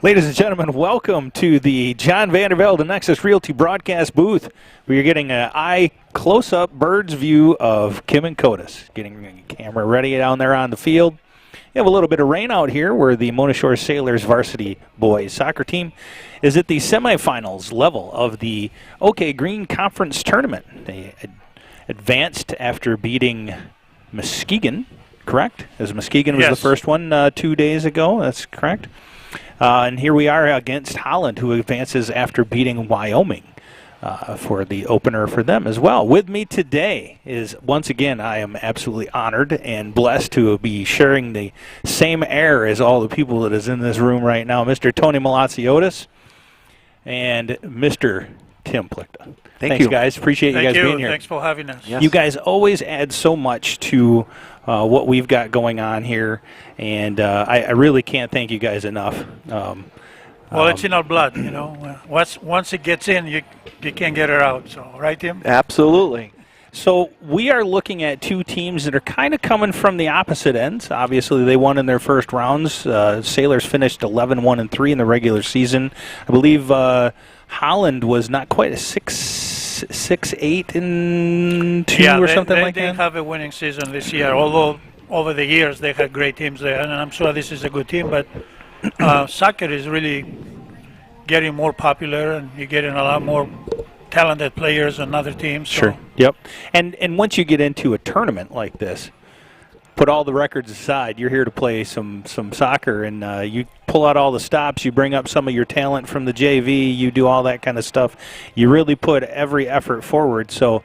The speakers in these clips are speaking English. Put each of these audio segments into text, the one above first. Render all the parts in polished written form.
Ladies and gentlemen, welcome to the John Vandervelde and Nexus Realty broadcast booth. We are getting an eye close-up bird's view of Kim and Codis. Getting the camera ready down there on the field. You have a little bit of rain out here where the Mona Shore Sailors varsity boys soccer team is at the semifinals level of the OK Green Conference tournament. They advanced after beating Muskegon, correct? As Muskegon was the first one 2 days ago, that's correct. And here we are against Holland, who advances after beating Wyoming for the opener for them as well. With me today is, once again, I am absolutely honored and blessed to be sharing the same air as all the people that is in this room right now, Mr. Tony Malaziotis and Mr. Tim Plichta. Thanks, you guys. Appreciate you guys being here. Thanks for having us. Yes. You guys always add so much to what we've got going on here, and I really can't thank you guys enough. Well, it's in our blood, you know. Once it gets in, you can't get it out. So, right, Tim? Absolutely. So we are looking at two teams that are kind of coming from the opposite ends. Obviously, they won in their first rounds. Sailors finished 11-1-3 in the regular season. I believe Holland was not quite a 6-8-2 or something like that. They have a winning season this year, although over the years they had great teams there, and I'm sure this is a good team, but soccer is really getting more popular, and you're getting a lot more talented players on other teams. So. Sure. Yep. And once you get into a tournament like this, put all the records aside, you're here to play some soccer, and you pull out all the stops, you bring up some of your talent from the JV, you do all that kind of stuff. You really put every effort forward. So,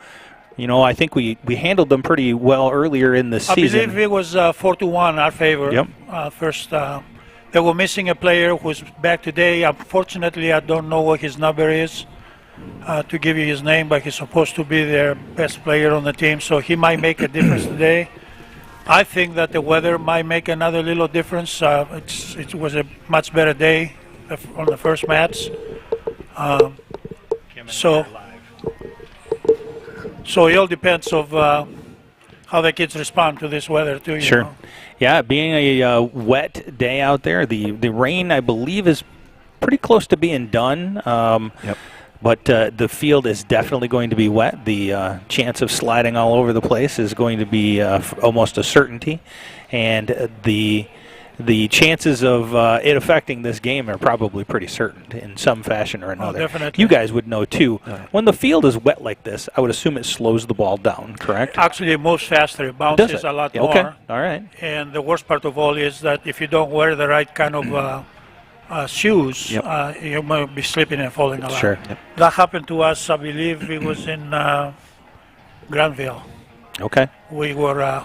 you know, I think we handled them pretty well earlier in the season. I believe it was 4-1 our favor. Yep. First, they were missing a player who's back today. Unfortunately, I don't know what his number is to give you his name, but he's supposed to be their best player on the team, so he might make a difference today. I think that the weather might make another little difference. It was a much better day on the first match. So it all depends of how the kids respond to this weather too. Sure. You know? Yeah, being a wet day out there, the rain, I believe, is pretty close to being done. Yep. But the field is definitely going to be wet. The chance of sliding all over the place is going to be almost a certainty. And the chances of it affecting this game are probably pretty certain in some fashion or another. Oh, definitely. You guys would know, too. When the field is wet like this, I would assume it slows the ball down, correct? Actually, it moves faster. It bounces a lot more. Okay, all right. And the worst part of all is that if you don't wear the right kind of shoes, you might be slipping and falling a lot. Sure. Yep. That happened to us, I believe it was in Granville. Okay. We were, a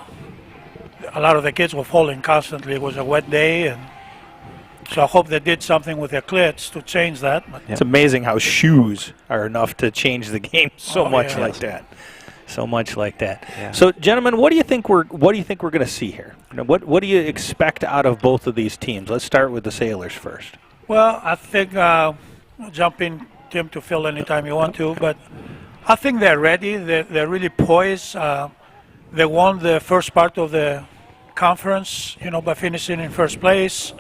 lot of the kids were falling constantly. It was a wet day, and so I hope they did something with their clits to change that. But It's amazing how shoes are enough to change the game so much like that. So much like that. Yeah. So, gentlemen, what do you think we're going to see here? You know, what do you expect out of both of these teams? Let's start with the Sailors first. Well, I think jump in, Tim, to fill anytime you want to, but I think they're ready. They're really poised. They won the first part of the conference, you know, by finishing in first place.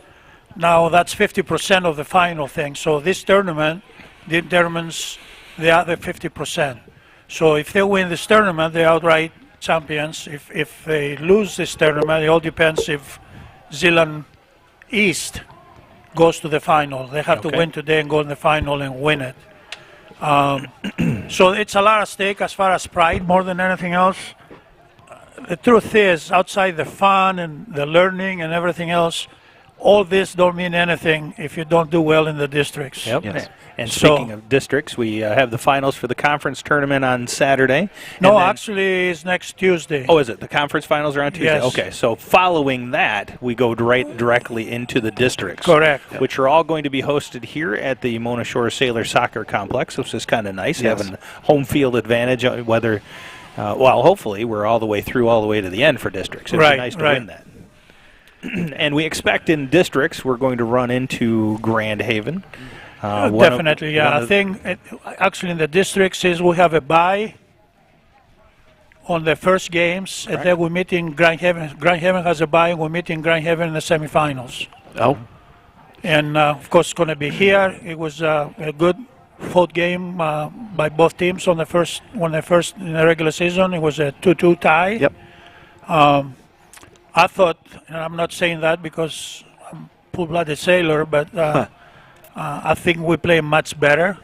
Now that's 50% of the final thing. So this tournament determines the other 50%. So if they win this tournament, they're outright champions. If they lose this tournament, it all depends if Zeeland East goes to the final. They have to win today and go in the final and win it. So it's a lot at stake as far as pride more than anything else. The truth is, outside the fun and the learning and everything else, all this don't mean anything if you don't do well in the districts. Yep. Yes. And speaking of districts, we have the finals for the conference tournament on Saturday. No, actually, it's next Tuesday. Oh, is it? The conference finals are on Tuesday? Yes. Okay, so following that, we go directly into the districts. Correct. Which are all going to be hosted here at the Mona Shore Sailor Soccer Complex, which is kind of nice, having home field advantage, whether, hopefully we're all the way to the end for districts. It'd be nice to win that. And we expect in districts we're going to run into Grand Haven. Definitely, I think actually in the districts is we have a bye on the first games, and then we meet in Grand Haven. Grand Haven has a bye, and we meet in Grand Haven in the semifinals. Oh. And, of course, it's going to be here. It was a good fought game by both teams when they first in the regular season. It was a 2-2 tie. Yep. I thought, and I'm not saying that because I'm full-blooded sailor, but I think we play much better.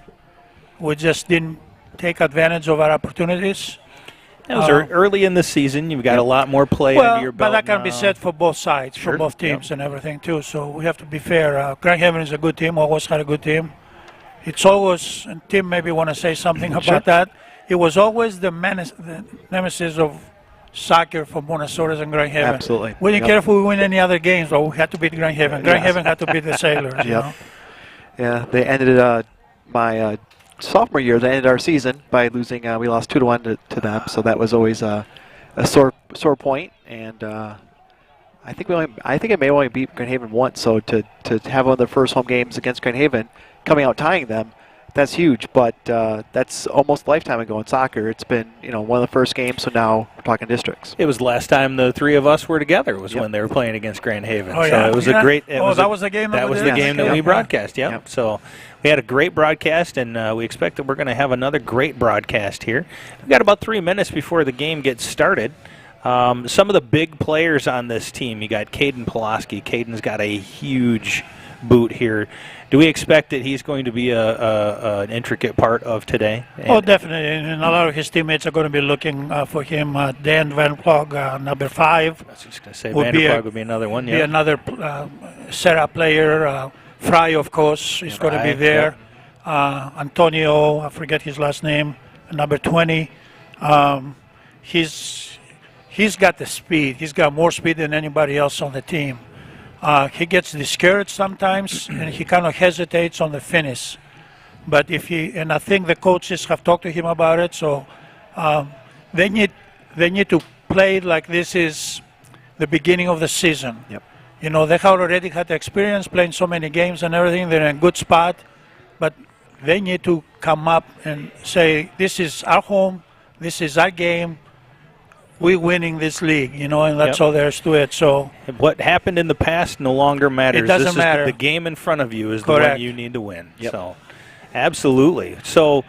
We just didn't take advantage of our opportunities. It was early in the season. You've got a lot more play under your belt. But that can be said for both sides, Sure. for both teams and everything too. So we have to be fair. Grand Haven is a good team. Always had a good team. It's always, and Tim maybe want to say something about that. It was always the nemesis of soccer for Monasaurus and Grand Haven. Absolutely. We didn't care if we win any other games, but we had to beat Grand Haven. Grand Haven had to beat the Sailors. You know? Yeah, they ended my sophomore year. They ended our season by losing. We lost 2-1 to them, so that was always a sore point. And I think I may only beat Grand Haven once. So to have one of the first home games against Grand Haven, coming out tying them, that's huge. But that's almost a lifetime ago in soccer. It's been one of the first games. So now we're talking districts. It was the last time the three of us were together was when they were playing against Grand Haven. Oh, so yeah. it was a great. That was the game. That was the game that we broadcast. Yep. So we had a great broadcast, and we expect that we're going to have another great broadcast here. We've got about 3 minutes before the game gets started. Some of the big players on this team, you got Caden Pulaski. Caden's got a huge boot here. Do we expect that he's going to be an intricate part of today? Oh, definitely. And a lot of his teammates are going to be looking for him. Dan Van Plog, number 5. I was just going to say Vanderplug would be another one. Be another setup player. Fry, of course, is going to be there. Yep. Antonio, I forget his last name, number 20. He's got the speed. He's got more speed than anybody else on the team. He gets discouraged sometimes, and he kind of hesitates on the finish. But and I think the coaches have talked to him about it, so they need to play like this is the beginning of the season. Yep. They have already had the experience playing so many games and everything. They're in a good spot, but they need to come up and say, this is our home, this is our game. We're winning this league, and that's all there is to it. So what happened in the past no longer matters. It doesn't matter. The game in front of you is Correct. the one you need to win. Yep. So, absolutely. So,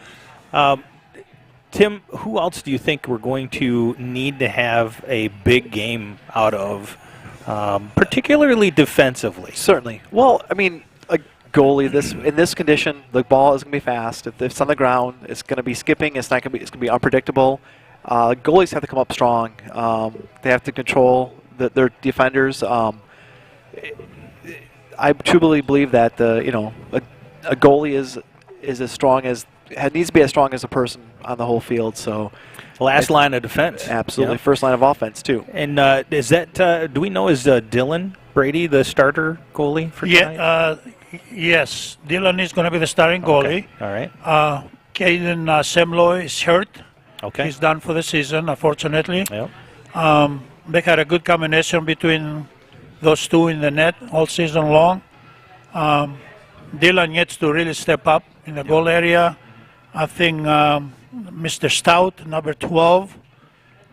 Tim, who else do you think we're going to need to have a big game out of, particularly defensively? Certainly. Well, I mean, a goalie in this condition, the ball is going to be fast. If it's on the ground, it's going to be skipping. It's going to be unpredictable. Goalies have to come up strong. They have to control their defenders. I truly believe that a goalie is as strong as needs to be as strong as a person on the whole field. So last line of defense. Absolutely, Yep. First line of offense too. And is that? Do we know is Dylan Brady the starter goalie for tonight? Yes. Dylan is going to be the starting goalie. Okay. All right. Caden Semloy is hurt. Okay. He's done for the season, unfortunately. Yep. They had a good combination between those two in the net all season long. Dylan needs to really step up in the goal area. I think Mr. Stout, number 12,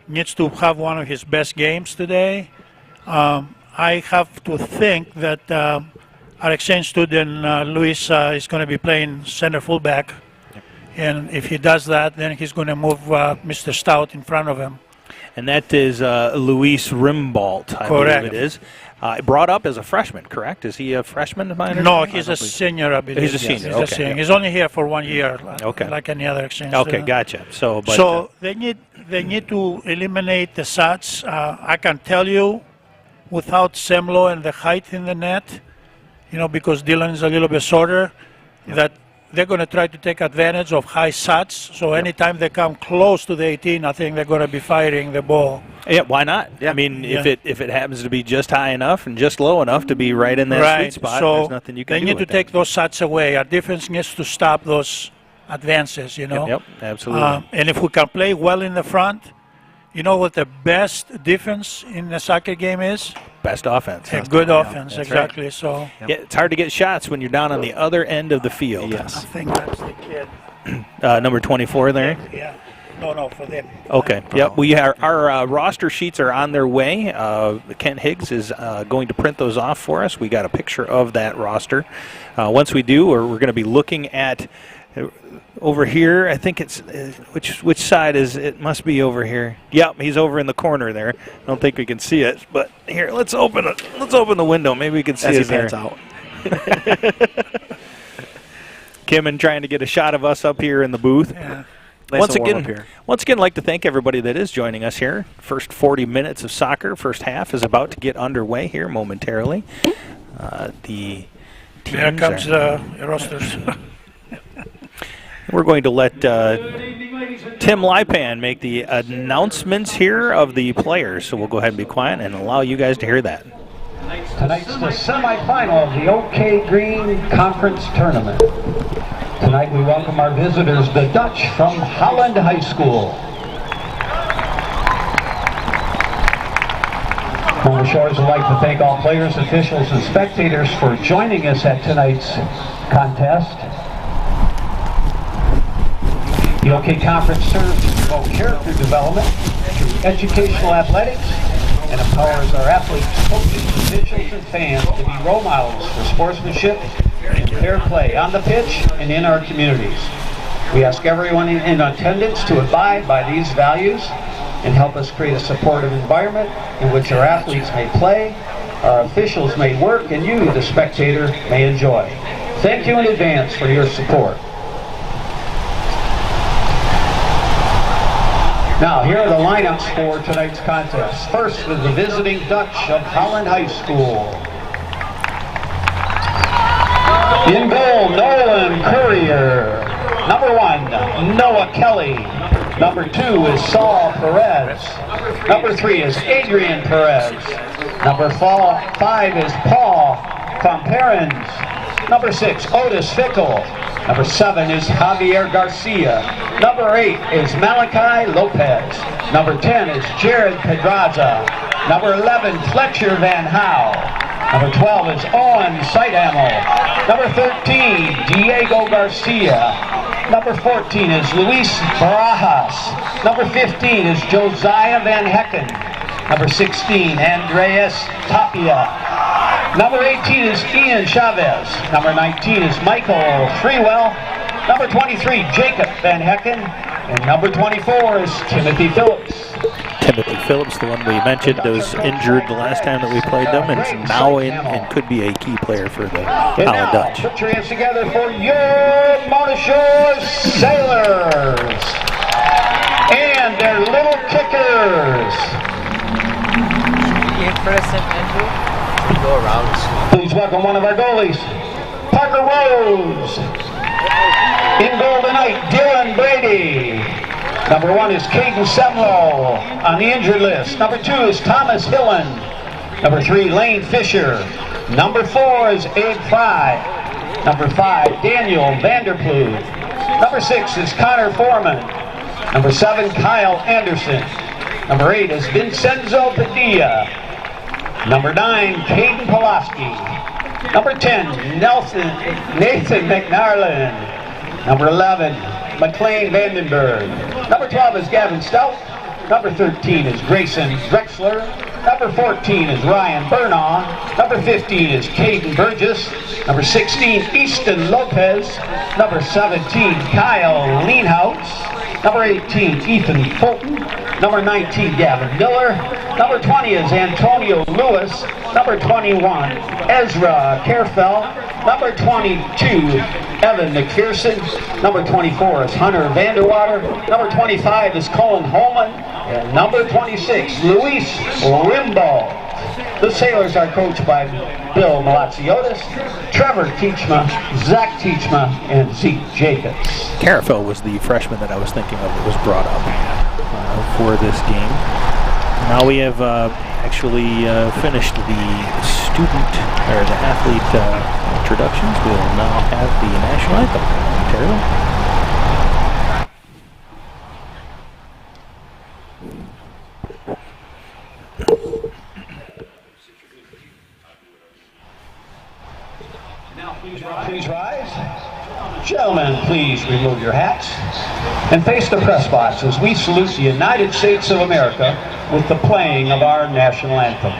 needs to have one of his best games today. I have to think that our exchange student, Luis, is going to be playing center fullback. And if he does that, then he's going to move Mr. Stout in front of him. And that is Luis Rimbault, I Correct. believe it is. Brought up as a freshman, correct? Is he a freshman? No, he's a senior, I believe. He's a senior, He's okay. a senior. He's only here for 1 year, Okay. like any other exchange Okay, student. gotcha. So They need to eliminate the shots. I can tell you, without Semlo and the height in the net, because Dylan is a little bit shorter, that they're going to try to take advantage of high shots. So anytime they come close to the 18, I think they're going to be firing the ball. yeah, why not? Yeah. I mean, if it happens to be just high enough and just low enough to be right in that sweet spot, So there's nothing you can do they need to with take that. those shots away. Our defense needs to stop those advances, Yep, absolutely. And if we can play well in the front, you know what the best defense in the soccer game is? Best offense. A good yeah, offense, that's exactly. right. So Yeah, it's hard to get shots when you're down on the other end of the field. Yes. I think that's the kid. Number 24 there. Yeah. No, for them. Okay. Yep. We are. Our roster sheets are on their way. Kent Higgs is going to print those off for us. We got a picture of that roster. Once we do, we're going to be looking at over here. I think it's which side is it? Must be over here. Yep. He's over in the corner there. I don't think we can see it, but here, let's open it. Let's open the window. Maybe we can see it there. Out. Kimmin trying to get a shot of us up here in the booth. Yeah. Nice once and warm again, up here. I'd like to thank everybody that is joining us here. First 40 minutes of soccer, first half is about to get underway here momentarily. The Here teams comes the rosters. We're going to let Tim Lipan make the announcements here of the players. So we'll go ahead and be quiet and allow you guys to hear that. Tonight's the semifinal of the OK Green Conference Tournament. Tonight we welcome our visitors, the Dutch from Holland High School. From the Shores would like to thank all players, officials, and spectators for joining us at tonight's contest. The OK Conference serves to promote character development through educational athletics and empowers our athletes, coaches, officials, and fans to be role models for sportsmanship and fair play on the pitch and in our communities. We ask everyone in attendance to abide by these values and help us create a supportive environment in which our athletes may play, our officials may work, and you, the spectator, may enjoy. Thank you in advance for your support. Now, here are the lineups for tonight's contest. First is the visiting Dutch of Holland High School. In goal, Nolan Courier. Number 1, Noah Kelly. Number 2 is Saul Perez. Number 3 is Adrian Perez. Number 5 is Paul Comperens. Number 6, Otis Fickle. Number 7 is Javier Garcia. Number 8 is Malachi Lopez. Number 10 is Jared Pedraza. Number 11, Fletcher Van Howe. Number 12 is Owen Sidamo. Number 13, Diego Garcia. Number 14 is Luis Barajas. Number 15 is Josiah Van Hecken. Number 16, Andreas Tapia. Number 18 is Ian Chavez. Number 19 is Michael Freewell. Number 23, Jacob Van Hecken. And number 24 is Timothy Phillips. Timothy Phillips, the one we mentioned, was injured the last time that we played them, and is now in and could be a key player for the Holland Dutch. Put your hands together for your Mona Shore Sailors and their little kickers. Go around. Please welcome one of our goalies, Parker Rose. In goal tonight, Dylan Brady. Number 1 is Caden Semlo on the injured list. Number 2 is Thomas Hillen. Number 3, Lane Fisher. Number 4 is Abe Fry. Number 5, Daniel Vanderploeg. Number 6 is Connor Foreman. Number 7, Kyle Anderson. Number 8 is Vincenzo Padilla. Number 9, Caden Pulaski. Number 10, Nathan McNarland. Number 11, McLean Vandenberg. Number 12 is Gavin Stout. Number 13 is Grayson Drexler. Number 14 is Ryan Burnaugh. Number 15 is Caden Burgess. Number 16, Easton Lopez. Number 17, Kyle Leanhouse. Number 18, Ethan Fulton. Number 19, Gavin Miller. Number 20 is Antonio Lewis. Number 21, Ezra Kerfell. Number 22, Evan McPherson. Number 24 is Hunter Vanderwater. Number 25 is Colin Holman. And number 26, Luis Rimbaud. The Sailors are coached by Bill Malaziotis, Trevor Teachma, Zach Teachma, and Zeke Jacobs. Carafel was the freshman that I was thinking of that was brought up for this game. Now we have actually finished the student or the athlete introductions. We'll now have the national anthem momentarily. Now please rise. Gentlemen, please please remove your hats and face the press box as we salute the United States of America with the playing of our national anthem.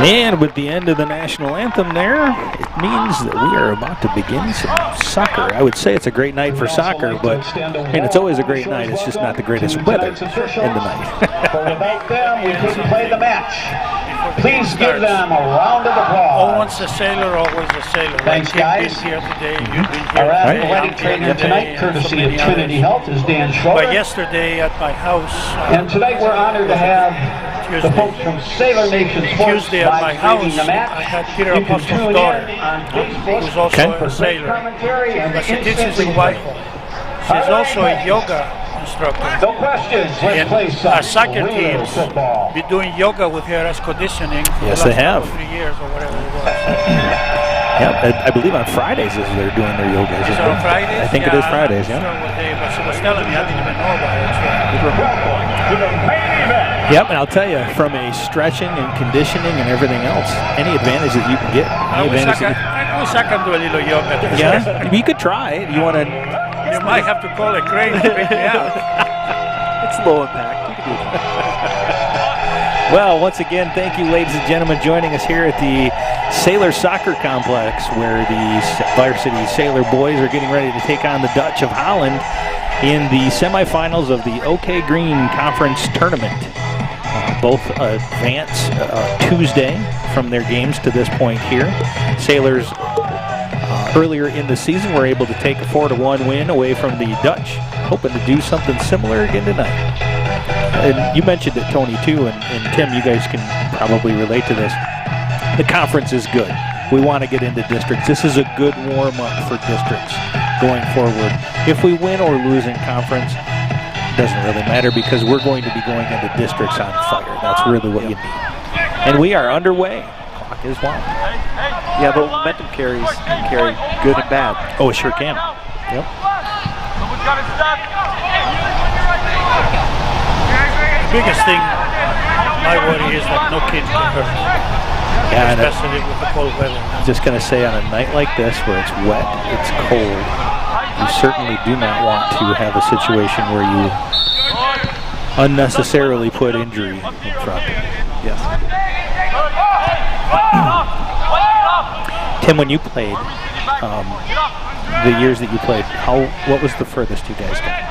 And with the end of the national anthem there, it means that we are about to begin some soccer. I would say it's a great night for soccer, but I mean, it's always a great night. It's just not the greatest weather in the night. For without them, we couldn't play the match. Please give them a round of applause. Once a sailor, always a sailor. Thanks, guys. Here today, you've been here Our today, athletic trainer tonight, courtesy of Trinity Health, is Dan Schroeder. But yesterday at my house. And tonight we're honored to have the folks from Sailor Nation Sports Tuesday at my house, the match. I had Peter You can Apostle's tune daughter, in on Facebook who's also for a sailor. commentary and But she teaches instantly in Whitehall. She's also a yoga instructor. No questions. Let's play And some our soccer real teams football. been doing yoga with her as conditioning for Yes, the they last have. 3 years or whatever it was. Yep, I believe on Fridays is they're doing their yoga. Is it on Fridays? I think it is Fridays, I'm yeah. not sure what day, but she was telling me, I didn't even know about it. To the main event. Yep, and I'll tell you, from a stretching and conditioning and everything else, any advantage that you can get, I any wish advantage I can do a little yoga. yeah, you could try it. You want to? You might have to call a crane to pick me out. It's low impact. You can do that. Well, once again, thank you, ladies and gentlemen, joining us here at the Sailor Soccer Complex, where the Varsity Sailor boys are getting ready to take on the Dutch of Holland in the semifinals of the OK Green Conference Tournament. Both advance Tuesday from their games to this point here. Sailors earlier in the season were able to take a 4-1 win away from the Dutch, hoping to do something similar again tonight. And you mentioned it, Tony, too, and Tim, you guys can probably relate to this. The conference is good. We want to get into districts. This is a good warm-up for districts going forward. If we win or lose in conference, doesn't really matter because we're going to be going into districts on fire. That's really what you need. And we are underway. Clock is wound. Yeah, but momentum can carry good and bad. Oh, it sure can. Yep. The biggest thing, my worry is that no kids get hurt. Yeah, and Especially with the cold weather. I'm just going to say on a night like this where it's wet, it's cold, you certainly do not want to have a situation where you unnecessarily put injury in front. Yes. Tim, when you played, the years that you played, what was the furthest you guys got?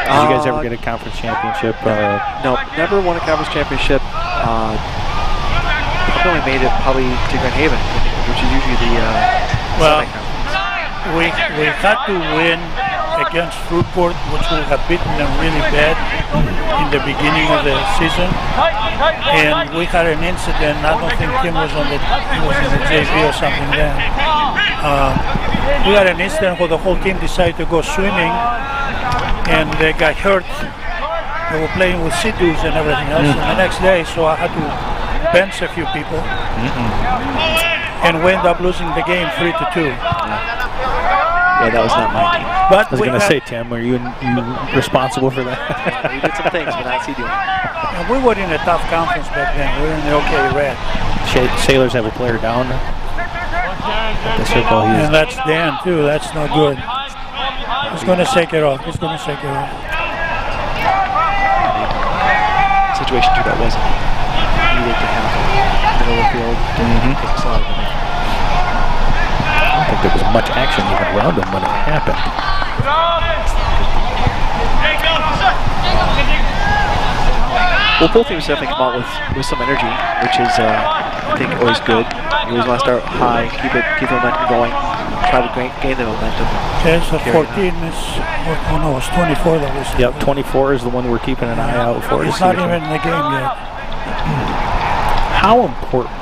Did you guys ever get a conference championship? No, never won a conference championship. Probably made it to Grand Haven, which is usually the semi-conference. We had to win against Fruitport, which would have beaten them really bad in the beginning of the season. And we had an incident. I don't think Tim was in the JV or something then. We had an incident where the whole team decided to go swimming, and they got hurt. They were playing with sea-doos and everything else. And the next day, so I had to bench a few people, and we ended up losing the game 3-2. Yeah, that was not mine. I But was going to say, Tim, were you responsible for that? We did some things, but not doing. And we were in a tough conference back then. We were in the OK Red. Sailors have a player down at the circle. And that's Dan, too. That's not good. He's going to shake it off. He's going to shake it off. Situation too that wasn't needed to happen. Middle of the field, takes a lot of it. I don't think there was much action even around him when it happened. Well, both teams definitely come out with some energy, which is, I think, always good. You always want to start high, keep the momentum going, try to gain the momentum. Okay, so 14 is, oh no, it's 24 that was. Yep, 24 is the one we're keeping an eye out for. It's not even in the game yet. How important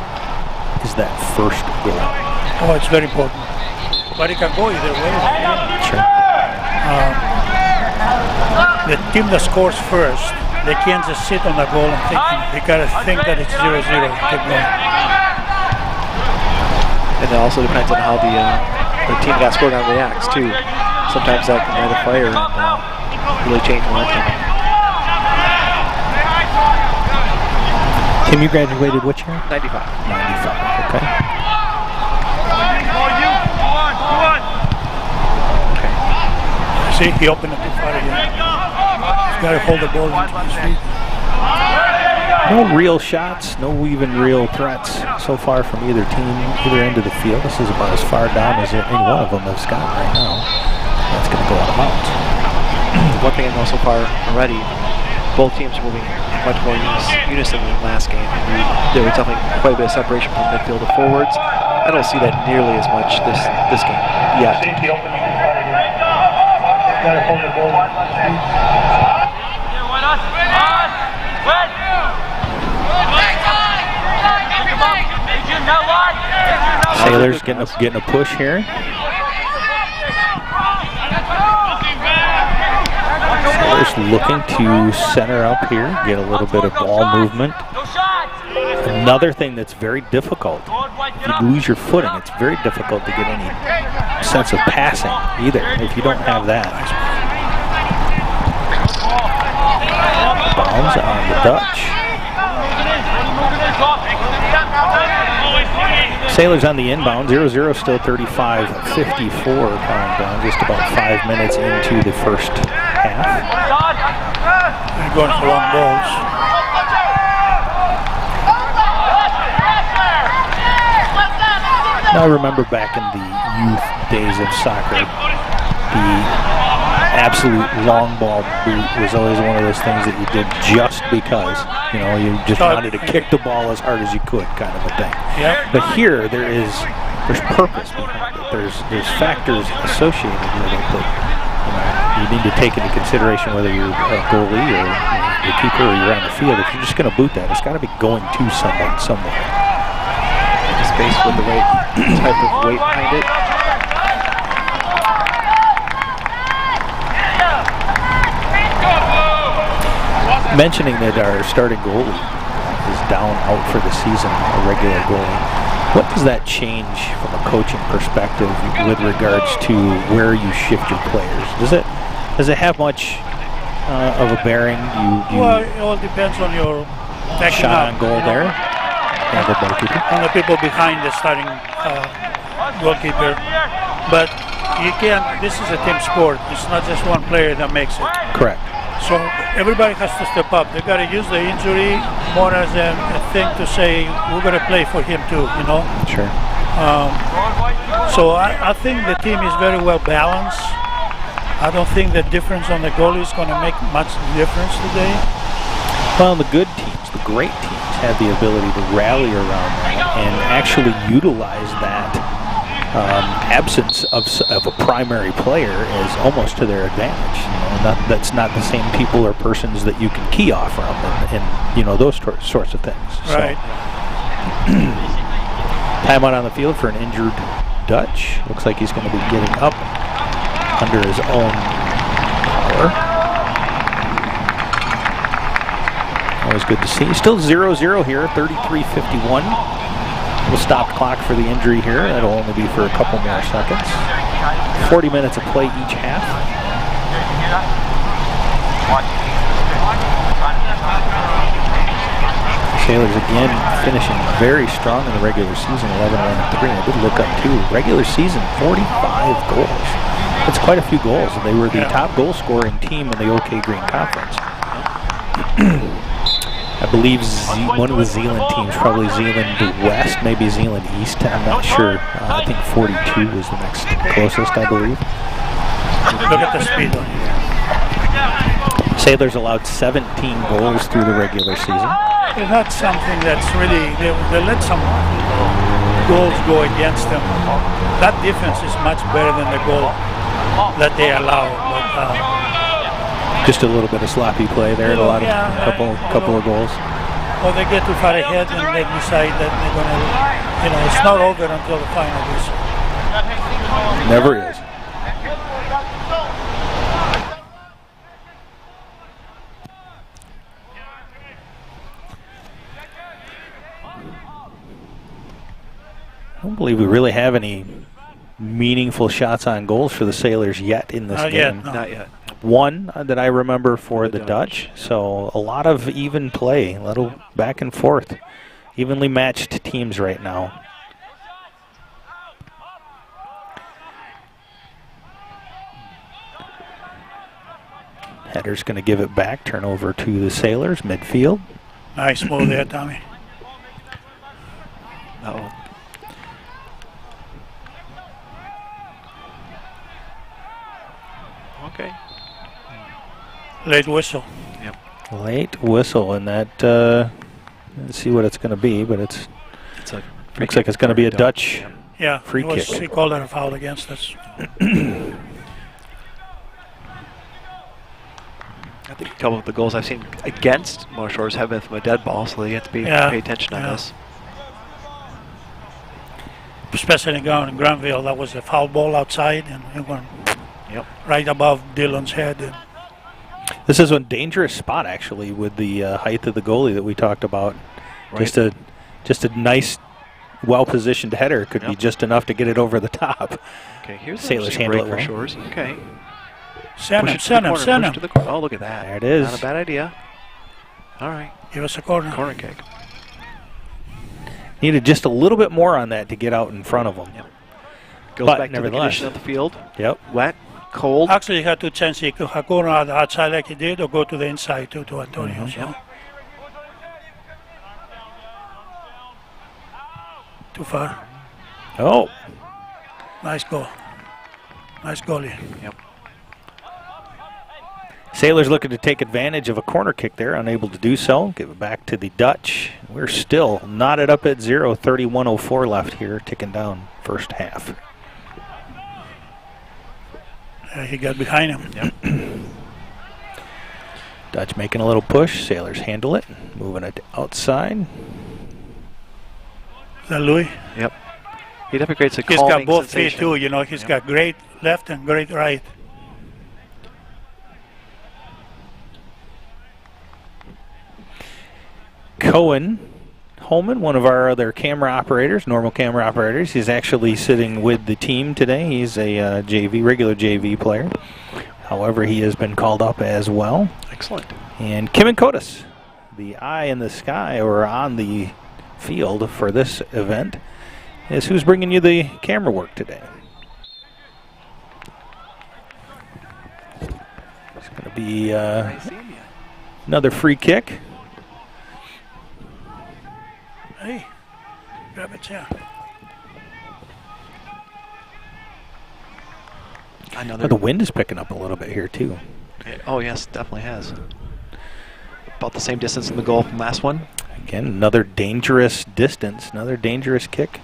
is that first goal? Oh, it's very important. But it can go either way. Sure. The team that scores first, they can't just sit on the goal and thinking. They gotta think that it's 0-0. Keep going. And it also depends on how the team that got scored on reacts too. Sometimes that can light a fire and really change momentum. Tim, you graduated which year? 95. 95, okay. See, he opened it too far again. He's got to hold the ball into his feet. No real shots, no even real threats so far from either team, either end of the field. This is about as far down as any one of them has gotten right now. That's going to go out of bounds. One thing I know so far already, both teams are moving much more unison than last game. There was definitely quite a bit of separation from midfield to forwards. I don't see that nearly as much this game yet. Sailors getting a push here. Sailors looking to center up here, get a little bit of ball movement. Another thing that's very difficult, if you lose your footing, it's very difficult to get any sense of passing either if you don't have that. Bounds on the Dutch. Sailors on the inbound, 0-0 still 35-54 counting down, just about 5 minutes into the first half. They're going for long balls. Now I remember back in the youth days of soccer, the absolute long ball boot was always one of those things that you did just because, you just wanted to kick the ball as hard as you could, kind of a thing. Yeah. But here there's purpose behind it. There's factors associated with it that you need to take into consideration whether you're a goalie or the keeper or you're on the field. If you're just going to boot that, it's got to be going to someone somewhere. Space with the right type of weight behind it. Mentioning that our starting goalie is down out for the season, a regular goalie, what does that change from a coaching perspective with regards to where you shift your players? Does it have much of a bearing? Well, it all depends on your shot on goal there. And the goalkeeper. And the people behind the starting goalkeeper. But you can't, this is a team sport. It's not just one player that makes it. Correct. So everybody has to step up. They got to use the injury more as a thing to say, we're going to play for him too, Sure. So I think the team is very well balanced. I don't think the difference on the goalie is going to make much difference today. Well, the good teams, the great teams, have the ability to rally around that and actually utilize that absence of a primary player as almost to their advantage. That's not the same people or persons that you can key off from and those sorts of things. Right. So, timeout on the field for an injured Dutch. Looks like he's going to be getting up under his own power. Always good to see. Still 0-0 here, 33-51. We'll stop the clock for the injury here. That'll only be for a couple more seconds. 40 minutes of play each half. Sailors again finishing very strong in the regular season, 11-1-3. I did look up too. Regular season, 45 goals. It's quite a few goals. They were the top goal-scoring team in the OK Green Conference. I believe one of the Zeeland teams, probably Zeeland West, maybe Zeeland East. I'm not sure. I think 42 was the next closest, I believe. Look at the speed. Sailors allowed 17 goals through the regular season. That's something that's really, they let some goals go against them. That defense is much better than the goal that they allow. But, just a little bit of sloppy play there, and a lot of couple of goals. Or they get too far ahead and they decide that they're going to, it's not over until the final whistle. Never is. I don't believe we really have any meaningful shots on goals for the Sailors yet in this game. No. Not yet. One that I remember for the Dutch. So a lot of even play, a little back and forth. Evenly matched teams right now. Header's going to give it back, turn over to the Sailors, midfield. Nice move there, Tommy. Uh-oh. Okay. Late whistle. Yep. Late whistle, and that, let's see what it's going to be, but it's a looks like it's going to be a Dutch free kick. He called it a foul against us. I think a couple of the goals I've seen against North Shores have been from a dead ball, so they have to pay attention on this. Especially in Granville, that was a foul ball outside, and it went right above Dylan's head. And this is a dangerous spot, actually, with the height of the goalie that we talked about. Right. Just a nice, well-positioned header could be just enough to get it over the top. Okay, here's Sailors handle it for well. Shores. Okay. Send him. Oh, look at that. There it is. Not a bad idea. All right. Give us a corner. Corner kick. Needed just a little bit more on that to get out in front of them. Yep. Goes But back to the nevertheless. condition of the field. Yep. Wet, cold. Actually, he had two chances. He could have gone outside like he did or go to the inside to Antonio. So. Too far. Oh. Nice goal. Nice goalie. Yep. Sailors looking to take advantage of a corner kick there, unable to do so. Give it back to the Dutch. We're still knotted up at 0, 31:04 left here, ticking down first half. He got behind him. Yep. Dutch making a little push. Sailors handle it, moving it outside. Is that Louis? Yep. He definitely creates a He's calming got both sensation. feet too. He's got great left and great right. Cohen Holman, one of our other camera operators, normal camera operators, he's actually sitting with the team today. He's a regular JV player. However, he has been called up as well. Excellent. And Kim and Kotis, the eye in the sky or on the field for this event, is who's bringing you the camera work today. It's going to be another free kick. Hey, grab it, yeah. Another. The wind is picking up a little bit here too. Oh yes, definitely has. About the same distance in the goal from last one. Again, another dangerous distance, another dangerous kick.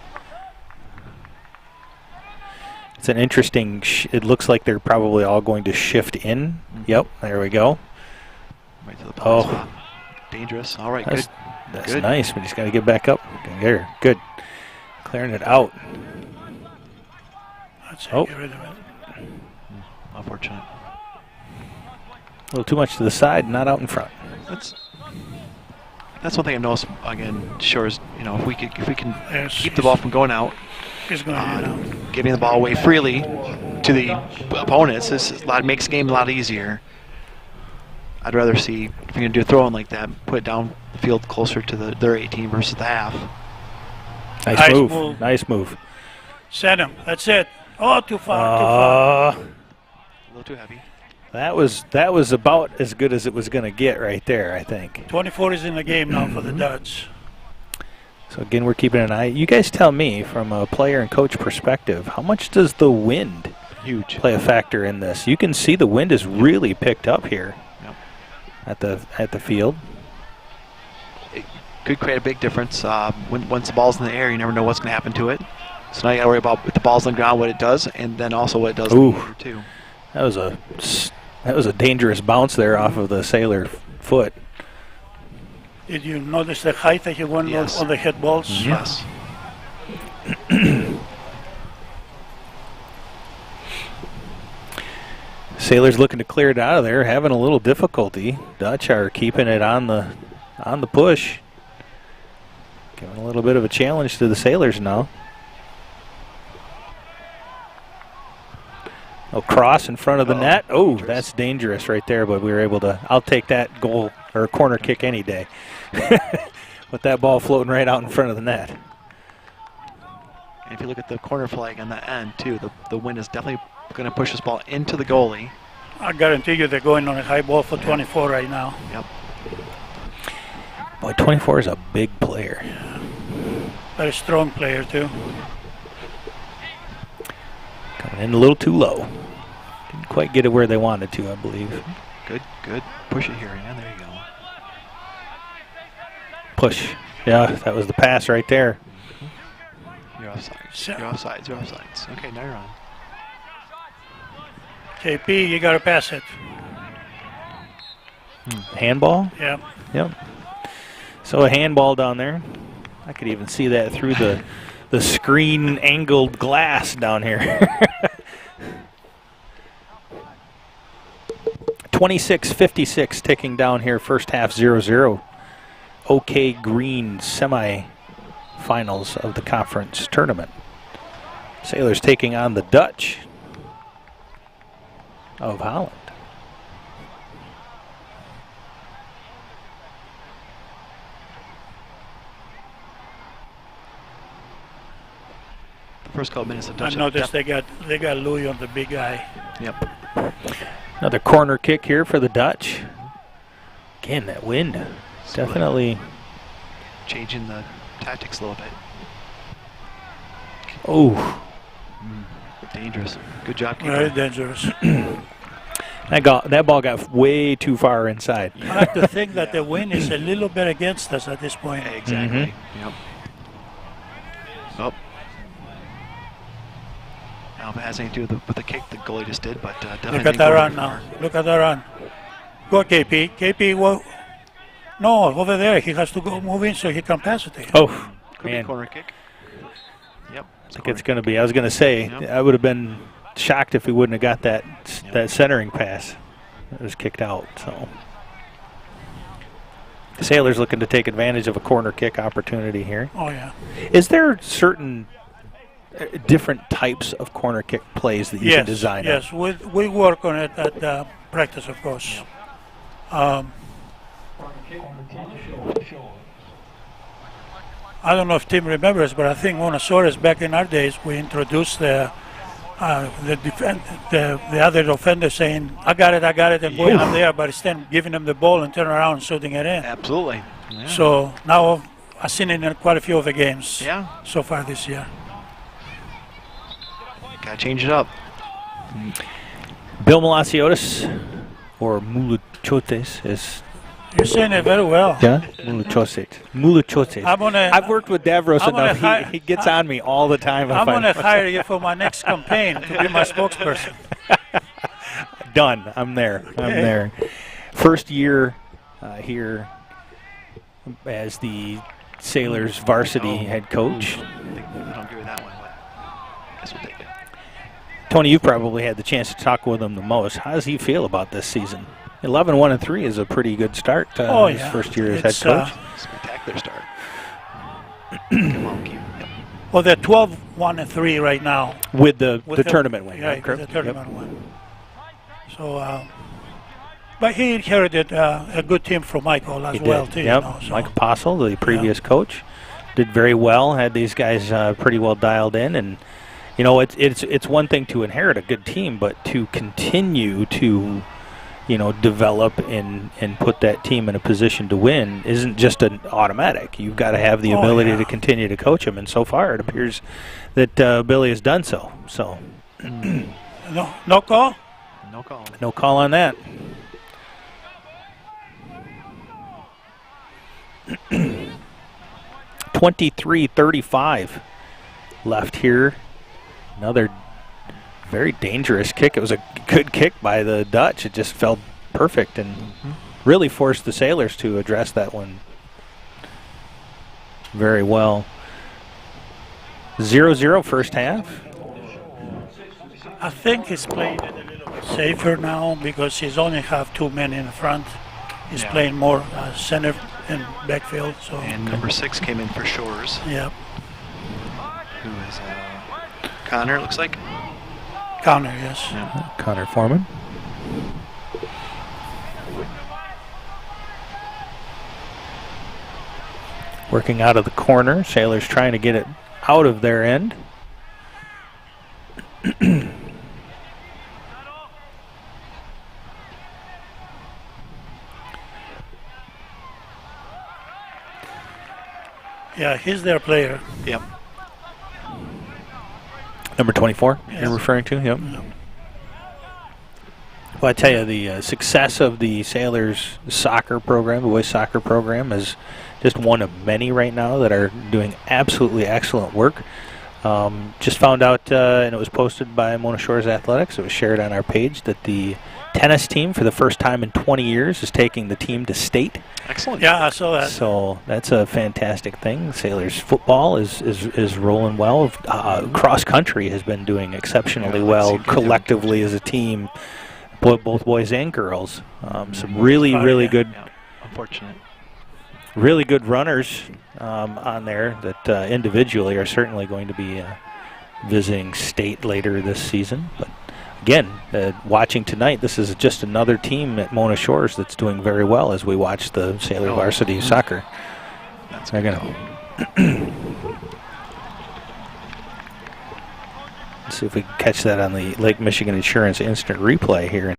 It's an interesting, it looks like they're probably all going to shift in. Mm-hmm. Yep, there we go. Right to the spot. Dangerous. All right, good. That's good. Nice. We just got to get back up. There, good. Clearing it out. That's get rid of it. Unfortunate. A little too much to the side, not out in front. That's one thing I've noticed. Again, Shores, if we can keep the ball from going out, giving the ball away freely to the opponents, makes the game a lot easier. I'd rather see, if you're going to do a throw-in like that, put it down the field closer to their 18 versus the half. Nice move. Nice move. Send him. That's it. Oh, too far. little too heavy. That was about as good as it was going to get right there, I think. 24 is in the game now for the Dutch. So again, we're keeping an eye. You guys tell me, from a player and coach perspective, how much does the wind play a factor in this? You can see the wind is really picked up here at the field. It could create a big difference. Once the ball's in the air, you never know what's going to happen to it. So now you got to worry about if the ball's on the ground, what it does, and then also what it does in the air too. That was a dangerous bounce there off of the Sailor foot. Did you notice the height that he went on the head balls? Yes. Sailors looking to clear it out of there, having a little difficulty. Dutch are keeping it on the push. Giving a little bit of a challenge to the Sailors now. Oh, cross in front of the net. Oh, that's dangerous right there, but we were able to, I'll take that goal or corner kick any day. With that ball floating right out in front of the net. And if you look at the corner flag on the end too, the wind is definitely going to push this ball into the goalie. I guarantee you they're going on a high ball for 24 right now. Yep. Boy, 24 is a big player. Very strong player too. Coming in a little too low. Didn't quite get it where they wanted to, I believe. Good. Push it here, man. There you go. Push. Yeah, that was the pass right there. You're offsides. You're offsides. Okay, now you're on. KP, you got to pass it. Handball? Yeah. Yep. So a handball down there. I could even see that through the screen angled glass down here. 26:56 ticking down here, first half 0-0. OK Green semi-finals of the conference tournament. Sailors taking on the Dutch of Holland. First couple minutes of Dutch. I noticed they got Louis on the big guy. Yep. Another corner kick here for the Dutch. Again, that wind definitely changing the tactics a little bit. Oh, dangerous. Good job, keeper. Very dangerous. That ball got way too far inside. I like to think that the wind is a little bit against us at this point. Exactly. Yep. Oh. I don't know if it has anything to do with the kick the goalie just did, but definitely. Look at that run now. Look at that run. Go KP. KP, well, no, over there. He has to go move in so he can pass it to him. Oh, Could be a man. corner kick. Yep. I think it's going to be. I was going to say, I would have been shocked if he wouldn't have got that centering pass. It was kicked out. So the Sailors looking to take advantage of a corner kick opportunity here. Oh, yeah. Is there certain different types of corner kick plays that you can design? Yes, we work on it at practice, of course. I don't know if Tim remembers, but I think Monasaurus back in our days, we introduced the other offender saying, I got it, and going up there, but instead of giving him the ball and turning around and shooting it in. Absolutely. Yeah. So now I've seen it in quite a few of the games so far this year. Gotta change it up. Bill Malasiotis, or Muluchotes, is. You're saying it very well. Yeah, Muluchotes. I've worked with Davros enough. He gets on me all the time. I'm going to hire you for my next campaign to be my spokesperson. Done. I'm there. Okay. I'm there. First year here as the Sailors varsity head coach. I don't agree with that one, but I guess we'll take it. Tony, you've probably had the chance to talk with him the most. How does he feel about this season? 11-1-3 is a pretty good start. His first year as head coach. Spectacular start. Well, they're 12-1-3 right now. With the tournament win. Yeah, with the tournament win. So, but he inherited a good team from Michael as well, too. Yep. You know, so. Mike Apostle, the previous coach, did very well. Had these guys pretty well dialed in, and you know, it's one thing to inherit a good team, but to continue to, you know, develop and put that team in a position to win isn't just an automatic. You've got to have the ability to continue to coach them, and so far it appears that Billy has done so. So, No call? No call. no call on that. .23-35 left here. Another very dangerous kick. It was a good kick by the Dutch. It just felt perfect and really forced the Sailors to address that one very well. 0-0 first half. I think he's playing it a little bit safer now because he's only have 2 men in front. He's playing more center and backfield. So And number 6 came in for Shores. yeah, Who is Connor, it looks like. Connor, yes. Yeah. Connor Foreman. Working out of the corner. Sailors trying to get it out of their end. Yeah, he's their player. Yep. Number 24 Yes. you're referring to? Yep. Well, I tell you, the success of the Sailors soccer program, the boys soccer program, is just one of many right now that are doing absolutely excellent work. Just found out, and it was posted by Mona Shores Athletics, it was shared on our page, that the tennis team, for the first time in 20 years, is taking the team to state. Excellent. Yeah, I saw that. So that's a fantastic thing. Sailors football is rolling well. Cross country has been doing exceptionally well collectively as a team, both boys and girls. Some really good, Yeah. Unfortunate. really good runners on there that individually are certainly going to be visiting state later this season. But again, watching tonight, this is just another team at Mona Shores that's doing very well as we watch the Sailor Varsity soccer. That's They're good. gonna let's see if we can catch that on the Lake Michigan Insurance instant replay here.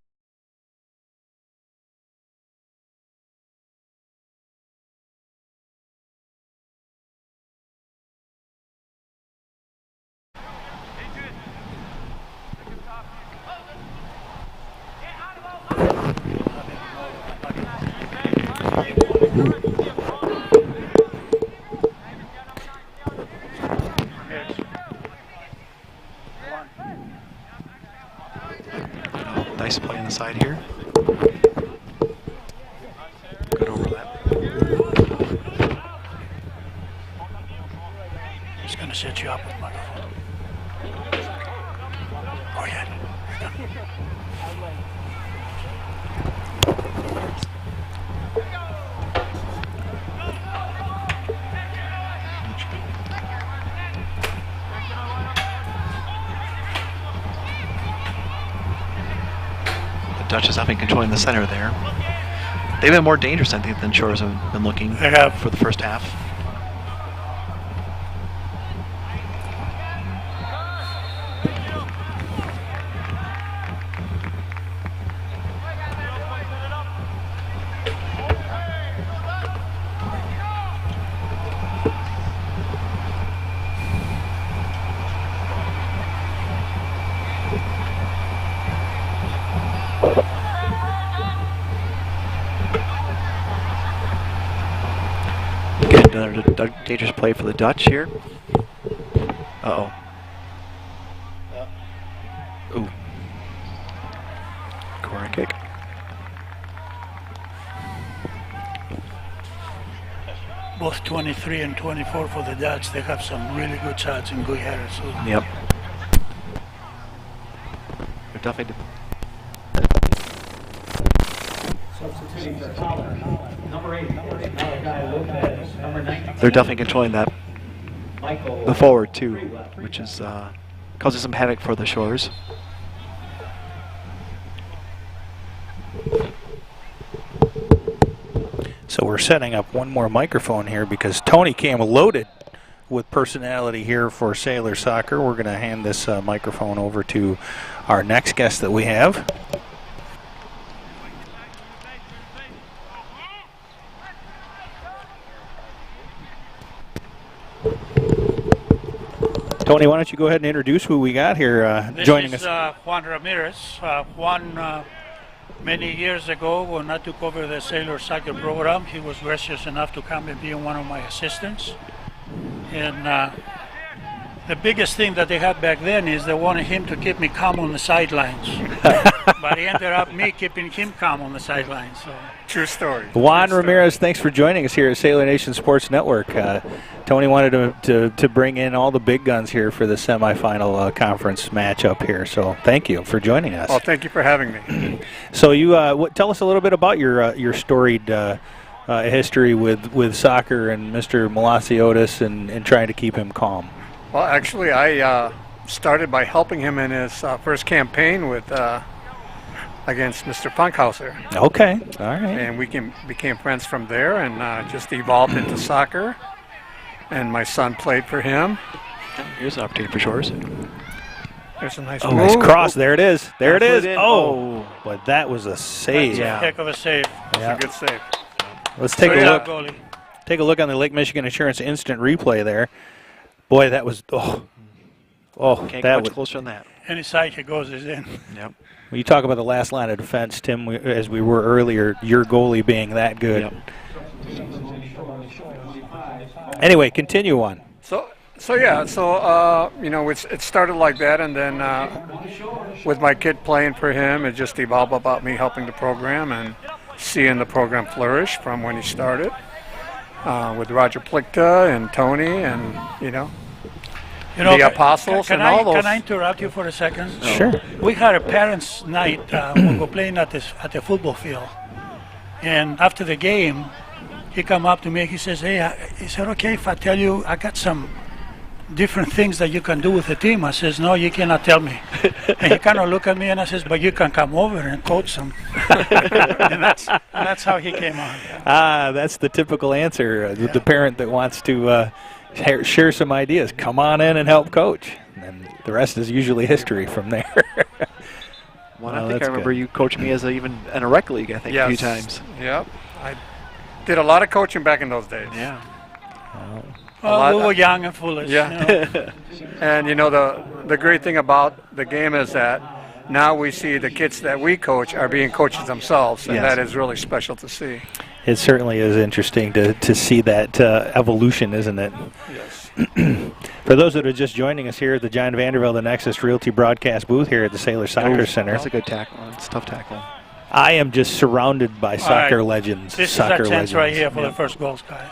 Nice play on the side here. Good overlap. He's going to set you up with microphone. Go ahead. The Dutch is up and controlling the center there. They've been more dangerous, I think, than Shores have been looking They have. for the first half. Again, another dangerous play for the Dutch here. Uh-oh. Ooh. Corner kick. Both 23 and 24 for the Dutch. They have some really good shots and good headers. So Yep. They're definitely... They're definitely controlling that. The forward too, which is causing some havoc for the Shores. So we're setting up one more microphone here because Tony came loaded with personality here for Sailor Soccer. We're going to hand this microphone over to our next guest that we have. Tony, why don't you go ahead and introduce who we got here joining us? This is Juan Ramirez. Juan, many years ago, when I took over the Sailor Soccer program, he was gracious enough to come and be one of my assistants. And the biggest thing that they had back then is they wanted him to keep me calm on the sidelines. But he ended up me keeping him calm on the sidelines. So. True story. Juan Ramirez, thanks for joining us here at Sailor Nation Sports Network. Tony wanted to bring in all the big guns here for the semifinal conference matchup here. So thank you for joining us. Well, thank you for having me. So you tell us a little bit about your storied history with soccer and Mr. Malaciotis and trying to keep him calm. Well, actually, I started by helping him in his first campaign with against Mr. Funkhauser. Okay, all right. And we became friends from there and just evolved into soccer. And my son played for him. Here's an opportunity for Shores. There's a nice Oh, nice move. cross. There it is. There it is. in. Oh, but that was a save. That's a heck of a save. Yeah. It's a good save. Let's take Good a job, look. goalie. Take a look on the Lake Michigan Insurance instant replay there. Boy, that was Can't that go much was. closer than that. Any side he goes is in. Yep. When you talk about the last line of defense, Tim, as we were earlier, your goalie being that good. Yep. Anyway, continue on. It started like that, and then with my kid playing for him, it just evolved about me helping the program and seeing the program flourish from when he started with Roger Plichta and Tony and the Apostles and all those. Can I interrupt you for a second? Sure. We had a parents' night when we were playing at the football field, and after the game, he come up to me. He says, "Hey, is it okay if I tell you I got some different things that you can do with the team?" I says, "No, you cannot tell me." And he kind of looked at me and I says, "But you can come over and coach them." and that's how he came on. That's the typical answer. The parent that wants to share some ideas. Come on in and help coach. And the rest is usually history from there. Well, Oh, I think that's I remember good. you coached me even in a rec league, I think, a few Yes. times. Yep. I did a lot of coaching back in those days. Yeah. Well, we were young and foolish. Yeah. And the great thing about the game is that now we see the kids that we coach are being coaches themselves, and Yes. that is really special to see. It certainly is interesting to see that evolution, isn't it? Yes. For those that are just joining us here at the John Vandervelde the Nexus Realty broadcast booth here at the Sailor Soccer Center, That's a good tackle. It's a tough tackle. I am just surrounded by soccer right. legends. This is soccer our chance legends. right here for the first goals, guys.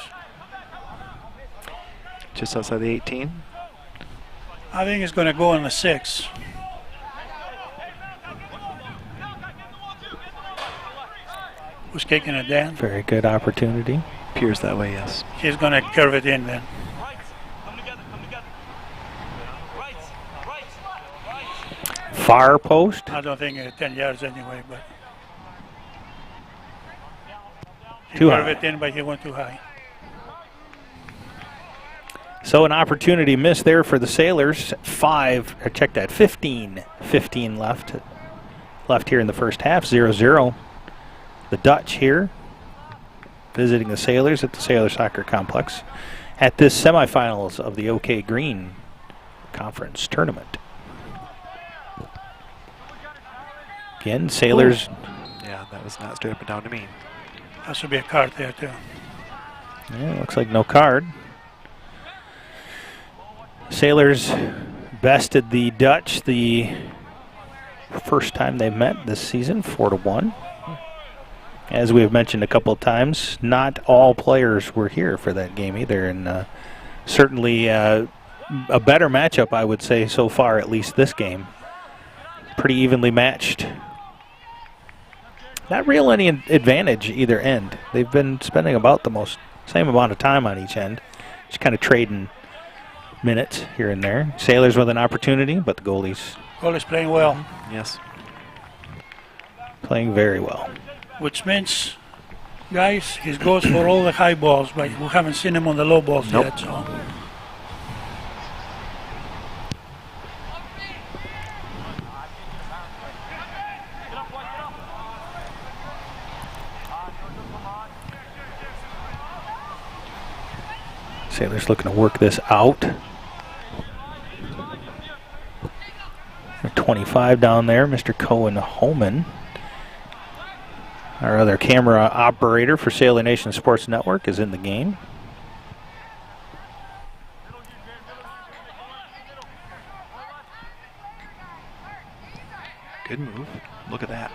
Just outside the 18. I think it's going to go in the 6. Who's kicking it, Dan? Very good opportunity. Appears that way, yes. He's going to curve it in then. Far post. I don't think 10 yards anyway, but he Too curved high. it in, but he went too high. So an opportunity missed there for the Sailors. 15 left here in the first half. 0-0. The Dutch here visiting the Sailors at the Sailor Soccer Complex at this semifinals of the OK Green Conference Tournament. Again, Sailors. Yeah, that was not straight up and down to me. That should be a card there, too. Yeah, looks like no card. Sailors bested the Dutch the first time they met this season, 4-1. As we have mentioned a couple of times, not all players were here for that game either, and certainly a better matchup, I would say, so far, at least this game. Pretty evenly matched. Not real any advantage either end. They've been spending about the same amount of time on each end, just kind of trading minutes here and there. Sailors with an opportunity, but the goalie's Goalie's playing well, Yes. playing very well. which means, guys, he goes for all the high balls, but we haven't seen him on the low balls Nope. yet. So Sailors looking to work this out. 25 down there, Mr. Cohen Holman. Our other camera operator for Sailor Nation Sports Network is in the game. Good move. Look at that.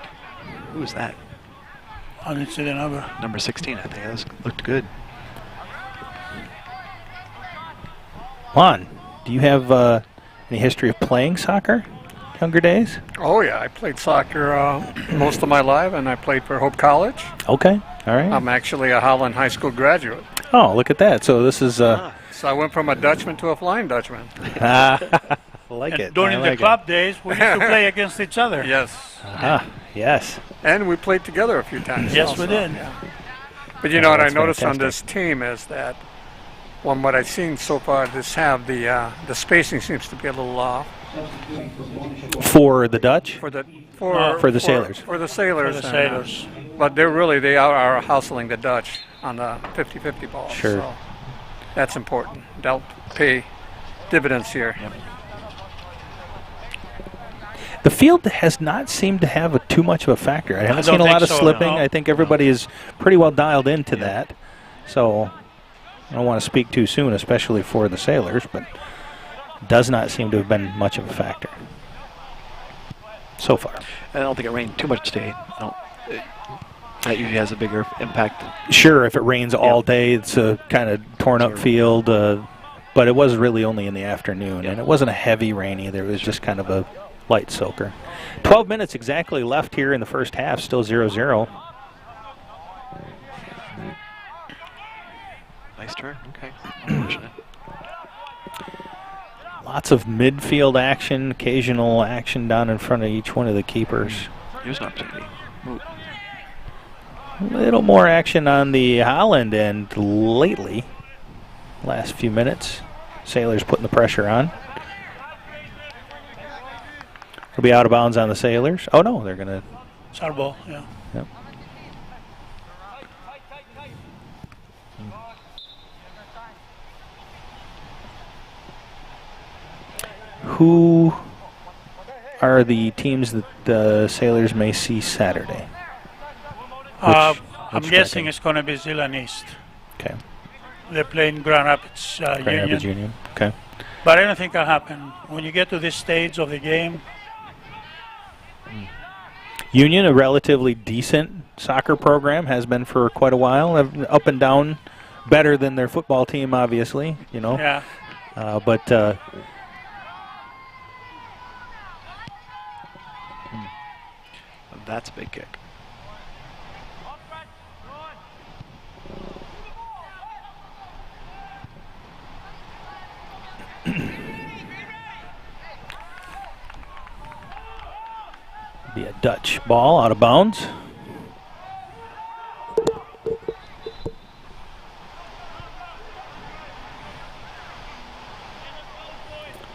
Who is that? I didn't see the number. Number 16, I think. That looked good. Juan, do you have any history of playing soccer? Younger days? Oh, yeah. I played soccer most of my life, and I played for Hope College. Okay. All right. I'm actually a Holland High School graduate. Oh, look at that. So this is... So I went from a Dutchman to a Flying Dutchman. I like And it. during I the like club days, we used to play against each other. Yes. Yes. And we played together a few times. Yes, also. we did. Yeah. But you know what I that's noticed on fantastic. this team is that, from what I've seen so far, the spacing seems to be a little off For the Dutch? for the Sailors. For the Sailors. For the and, Sailors. but they are hustling the Dutch on the 50-50 ball. Sure. So that's important. They'll pay dividends here. Yep. The field has not seemed to have too much of a factor. I haven't don't seen a lot of think so, slipping. no. I think everybody is pretty well dialed into that. So I don't want to speak too soon, especially for the Sailors, but does not seem to have been much of a factor so far. I don't think it rained too much today. That usually has a bigger impact. Sure, if it rains all day, it's a kind of torn up field, but it was really only in the afternoon, and it wasn't a heavy rain either. It was just kind of a light soaker. 12 minutes exactly left here in the first half, still 0-0. Nice turn. Okay. Unfortunate. Lots of midfield action, occasional action down in front of each one of the keepers. Here's an opportunity. Ooh. A little more action on the Holland end lately. Last few minutes. Sailors putting the pressure on. He'll be out of bounds on the Sailors. Oh, no, they're going to... It's our ball, yeah. Yep. Who are the teams that the Sailors may see Saturday? I'm which guessing bracket? it's going to be Zealand East. Okay. They're playing Grand Rapids Grand Union. Rapids Union. Okay. But I don't think it'll happen. When you get to this stage of the game, Union, a relatively decent soccer program, has been for quite a while. Up and down, better than their football team, obviously. You know. yeah. But That's a big kick. be a Dutch ball out of bounds.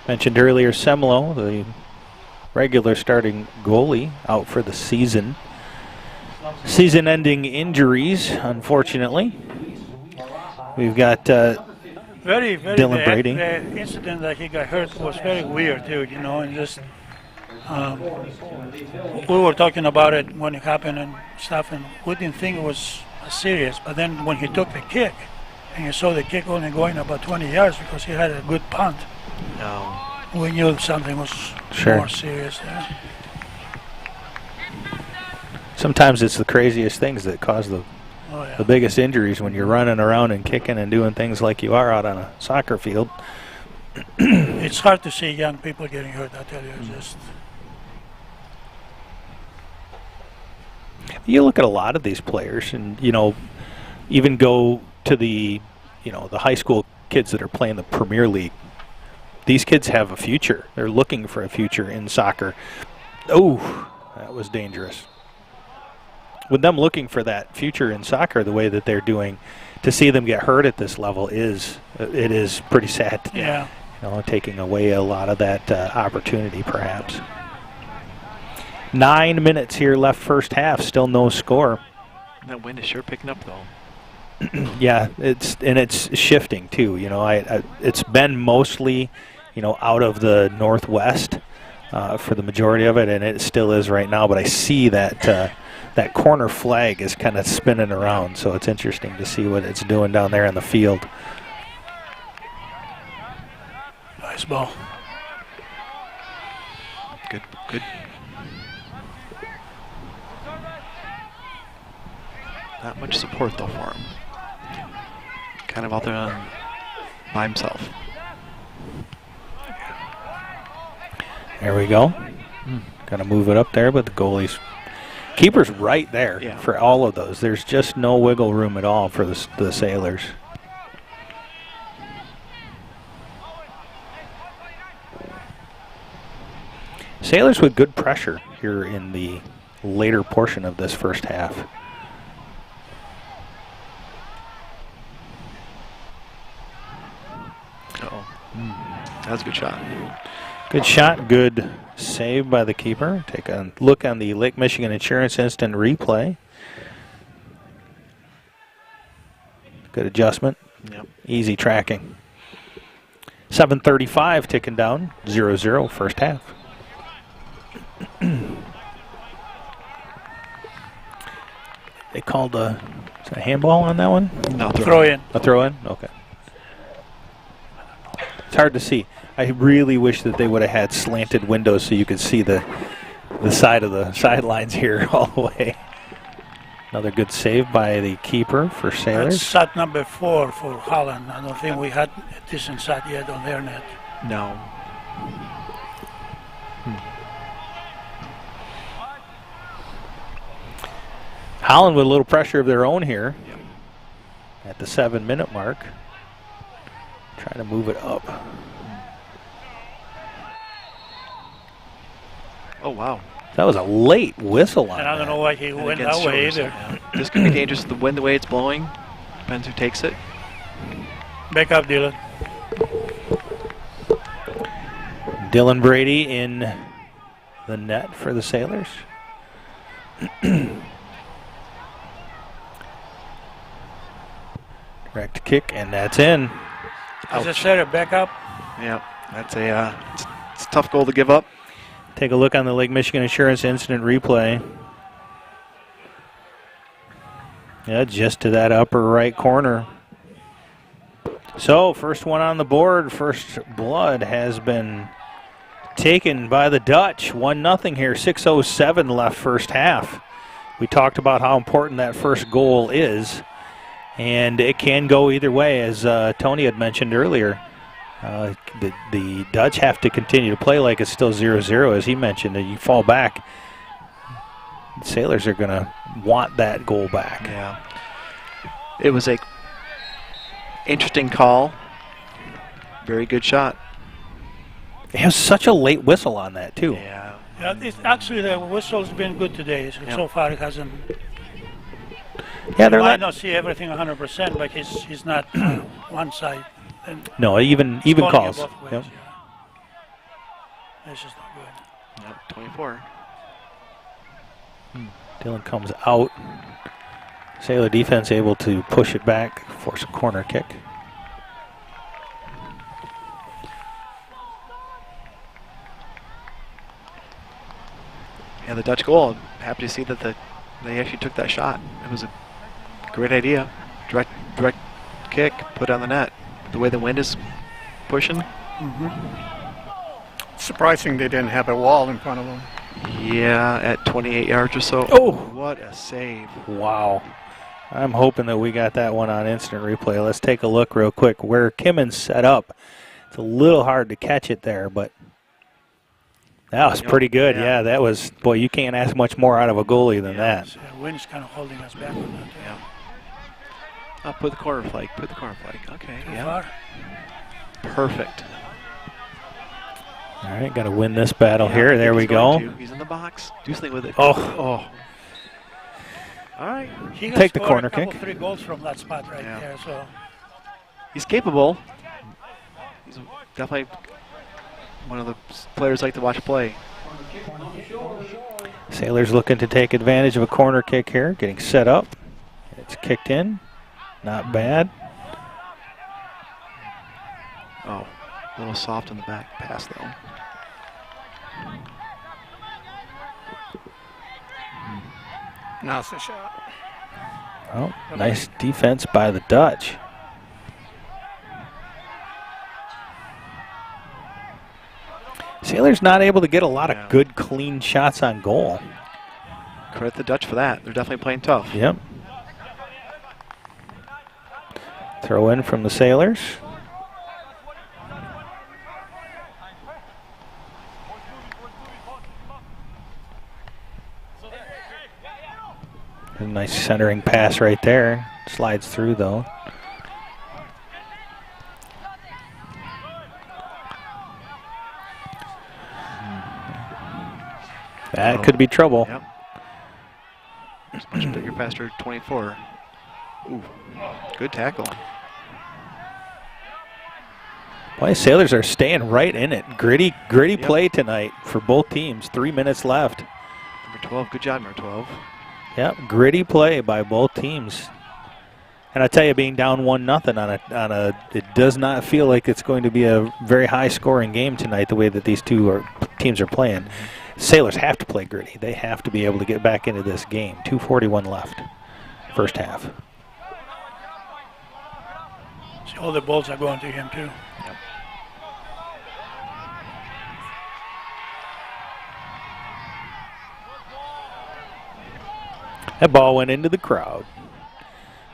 Mentioned earlier, Semlo, the regular starting goalie, out for the season. Season-ending injuries, unfortunately. We've got Very, Dylan Brady. The incident that he got hurt was very weird, too, you know, and just we were talking about it when it happened and stuff, and we didn't think it was serious. But then when he took the kick, and you saw the kick only going about 20 yards because he had a good punt, No. we knew something was Sure. more serious there. sometimes it's the craziest things that cause the Oh, yeah. biggest injuries when you're running around and kicking and doing things like you are out on a soccer field. It's hard to see young people getting hurt, I tell you. Just You look at a lot of these players and, you know, even go to the, you know, the high school kids that are playing the Premier League. These kids have a future. They're looking for a future in soccer. Oh, that was dangerous. With them looking for that future in soccer the way that they're doing, to see them get hurt at this level is pretty sad. yeah. You know, taking away a lot of that opportunity, perhaps. 9 minutes here left first half, still no score. That wind is sure picking up, though. Yeah, it's shifting too. You know, it's been mostly, you know, out of the northwest for the majority of it, and it still is right now. But I see that that corner flag is kind of spinning around, so it's interesting to see what it's doing down there in the field. Nice ball. Good. Not much support though for him. Kind of out there by himself. There we go. Got to move it up there, but the keeper's right there for all of those. There's just no wiggle room at all for the Sailors. Sailors with good pressure here in the later portion of this first half. That was a good shot. Good shot, good save by the keeper. Take a look on the Lake Michigan Insurance Instant Replay. Good adjustment. Yep. Easy tracking. 7:35 ticking down, 0-0 first half. They called a handball on that one? No, Throw in. A throw in? Okay. It's hard to see. I really wish that they would have had slanted windows so you could see the side of the sidelines here all the way. Another good save by the keeper for Sailors. That's shot number 4 for Holland. I don't think we had a decent shot yet on their net. No. Holland with a little pressure of their own here at the 7-minute mark. Trying to move it up. Oh, wow. That was a late whistle on And I don't that. know why he And went against that way shoulders, either. yeah. This could be dangerous. The wind, the way it's blowing, depends who takes it. Back up, Dylan. Dylan Brady in the net for the Sailors. Direct kick, and that's in. As I said, a back up. Yeah, that's it's a tough goal to give up. Take a look on the Lake Michigan Insurance Incident Replay. Yeah, just to that upper right corner. So, first one on the board, first blood has been taken by the Dutch. 1-0 here, 6:07 left first half. We talked about how important that first goal is, and it can go either way, as Tony had mentioned earlier. The Dutch have to continue to play like it's still 0-0, as he mentioned. You fall back, the Sailors are going to want that goal back. Yeah. It was a interesting call. Very good shot. It was such a late whistle on that, too. Yeah. Actually, the whistle's been good today. So far, it hasn't. Yeah, You they're might not. not see everything 100%, but he's not one side. And No, even calling it calls. both ways, Yep. yeah. It's just not good. Yep, 24. Dylan comes out. Sailor defense able to push it back, force a corner kick. Yeah, the Dutch goal. I'm happy to see that they actually took that shot. It was a great idea. Direct kick, put on the net. The way the wind is pushing. Surprising they didn't have a wall in front of them. Yeah, at 28 yards or so. Oh! What a save. Wow. I'm hoping that we got that one on instant replay. Let's take a look real quick where Kimmons set up. It's a little hard to catch it there, but that was pretty good. Yeah, that was, boy, you can't ask much more out of a goalie than that. So the wind's kind of holding us back on that. Yeah. Oh, put the corner flag. Put the corner flag. Okay. Too Yeah. far. Perfect. All right, got to win this battle Yeah, here. I There think we he's going go. to. He's in the box. Do something with it. Oh. Oh. All right. He Take the scored corner a couple, kick. 3 goals from that spot right Yeah. there. So He's capable. He's definitely one of the players I like to watch play. Sailors looking to take advantage of a corner kick here, getting set up. It's kicked in. Not bad. Oh, a little soft on the back pass, though. Now's the shot. Oh, nice defense by the Dutch. Sailors not able to get a lot of good, clean shots on goal. Credit the Dutch for that. They're definitely playing tough. Yep. Throw in from the Sailors. A nice centering pass right there. Slides through though. That could be trouble. Yep. It's much bigger, faster 24. Ooh, good tackle. Boy, Sailors are staying right in it. Gritty play tonight for both teams. 3 minutes left. Number 12, good job, number 12. Yep, gritty play by both teams. And I tell you, being down 1-0 it does not feel like it's going to be a very high scoring game tonight the way that these teams are playing. Sailors have to play gritty. They have to be able to get back into this game. 2:41 left, first half. See, all the balls are going to him too. Yep. That ball went into the crowd.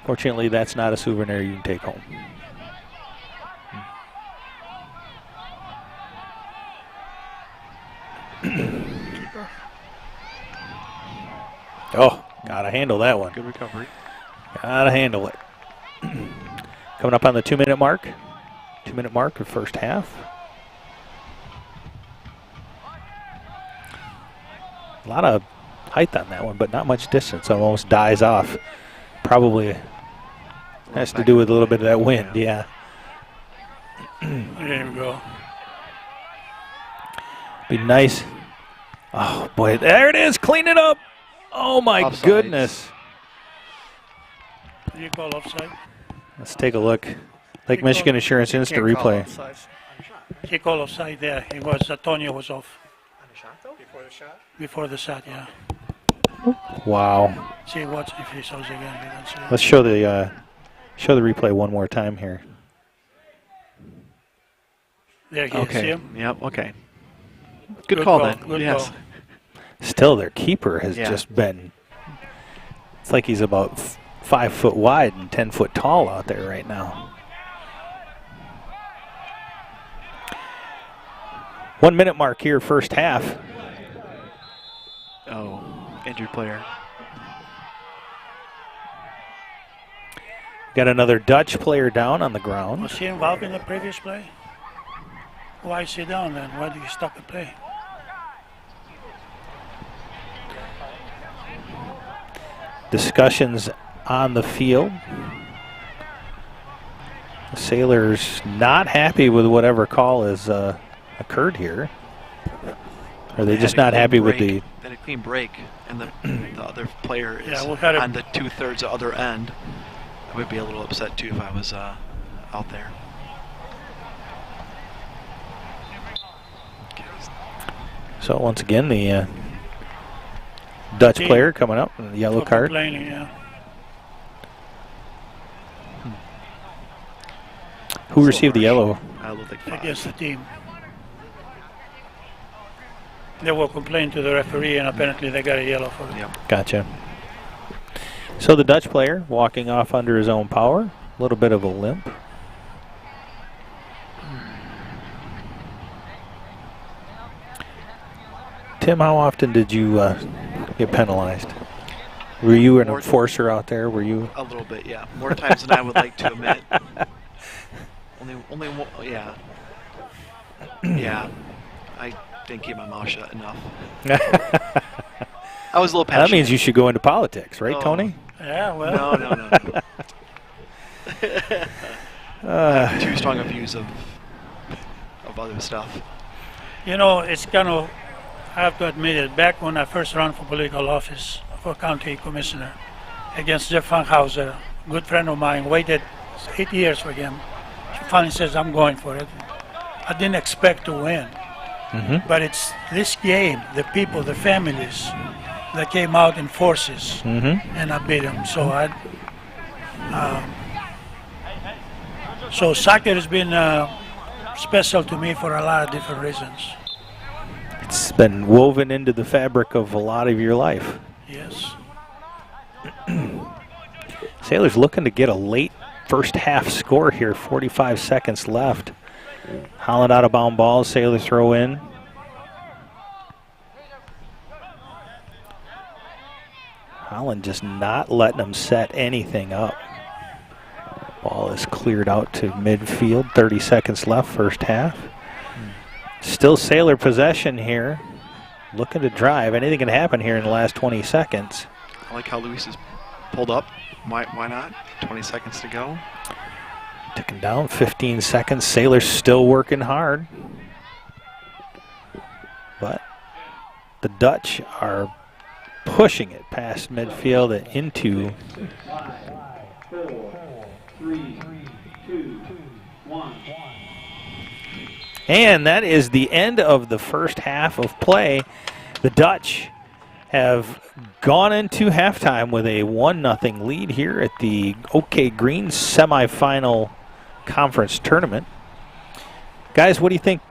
Fortunately, that's not a souvenir you can take home. Oh, gotta handle that one. Good recovery. Gotta handle it. Coming up on the 2-minute mark. 2-minute mark of first half. A lot of height on that one, but not much distance. Almost dies off. Probably has to do with a little bit of that wind, yeah. There you go. Be nice. Oh, boy, there it is. Clean it up. Oh, my Offsides. goodness. Do you call offside? Let's take a look. Lake Michigan Insurance Instant Can't call Replay. offsides. He called offside there. It was Antonio was off Before the shot? before the shot, yeah. Wow. See, watch if he shows again. We can see. Let's show the replay one more time here. There he is. See Okay. him? Yep, okay. Good Good call, call, then. good Yes. call. Still, their keeper has Yeah. just been. It's like he's about 5 foot wide and 10 foot tall out there right now. 1 minute mark here, first half. Oh, injured player. Got another Dutch player down on the ground. Was he involved in the previous play? Why is he down then? Why did he stop the play? Discussions on the field. The Sailors not happy with whatever call has occurred here. Are they just not happy with the... They had a clean break, and the other player is Yeah, we had a- on the 2/3 other end. I would be a little upset, too, if I was out there. So once again, the Dutch Team. player coming up, with the yellow For card. complaining, yeah. Who received the yellow? Looked like 5. Against the team. They were complaining to the referee, and apparently they got a yellow for it. Yep. Gotcha. So the Dutch player walking off under his own power. A little bit of a limp. Tim, how often did you get penalized? Were you an enforcer out there? Were you? A little bit, yeah. More times than I would like to admit. Only one, yeah. Yeah. I didn't keep my mouth shut enough. I was a little passionate. That means you should go into politics, right, Oh. Tony? Yeah, well. No. Too strong of views of other stuff. You know, it's kind of, I have to admit it, back when I first ran for political office, for county commissioner, against Jeff Funkhauser, good friend of mine, waited 8 years for him. He finally says, I'm going for it. I didn't expect to win. But it's this game, the people, the families that came out in forces, and I beat them. So soccer has been special to me for a lot of different reasons. It's been woven into the fabric of a lot of your life. Yes. Sailors looking to get a late first half score here, 45 seconds left. Holland out of bound ball, Sailors throw in. Holland just not letting them set anything up. Ball is cleared out to midfield, 30 seconds left, first half. Still Sailor possession here. Looking to drive. Anything can happen here in the last 20 seconds. I like how Luis is pulled up. Why not? 20 seconds to go. Ticking down, 15 seconds. Sailors still working hard. But the Dutch are pushing it past midfield and into. 4, 3, 2, 1. And that is the end of the first half of play. The Dutch have gone into halftime with a 1-0 lead here at the OK Green semifinal conference tournament. Guys, what do you think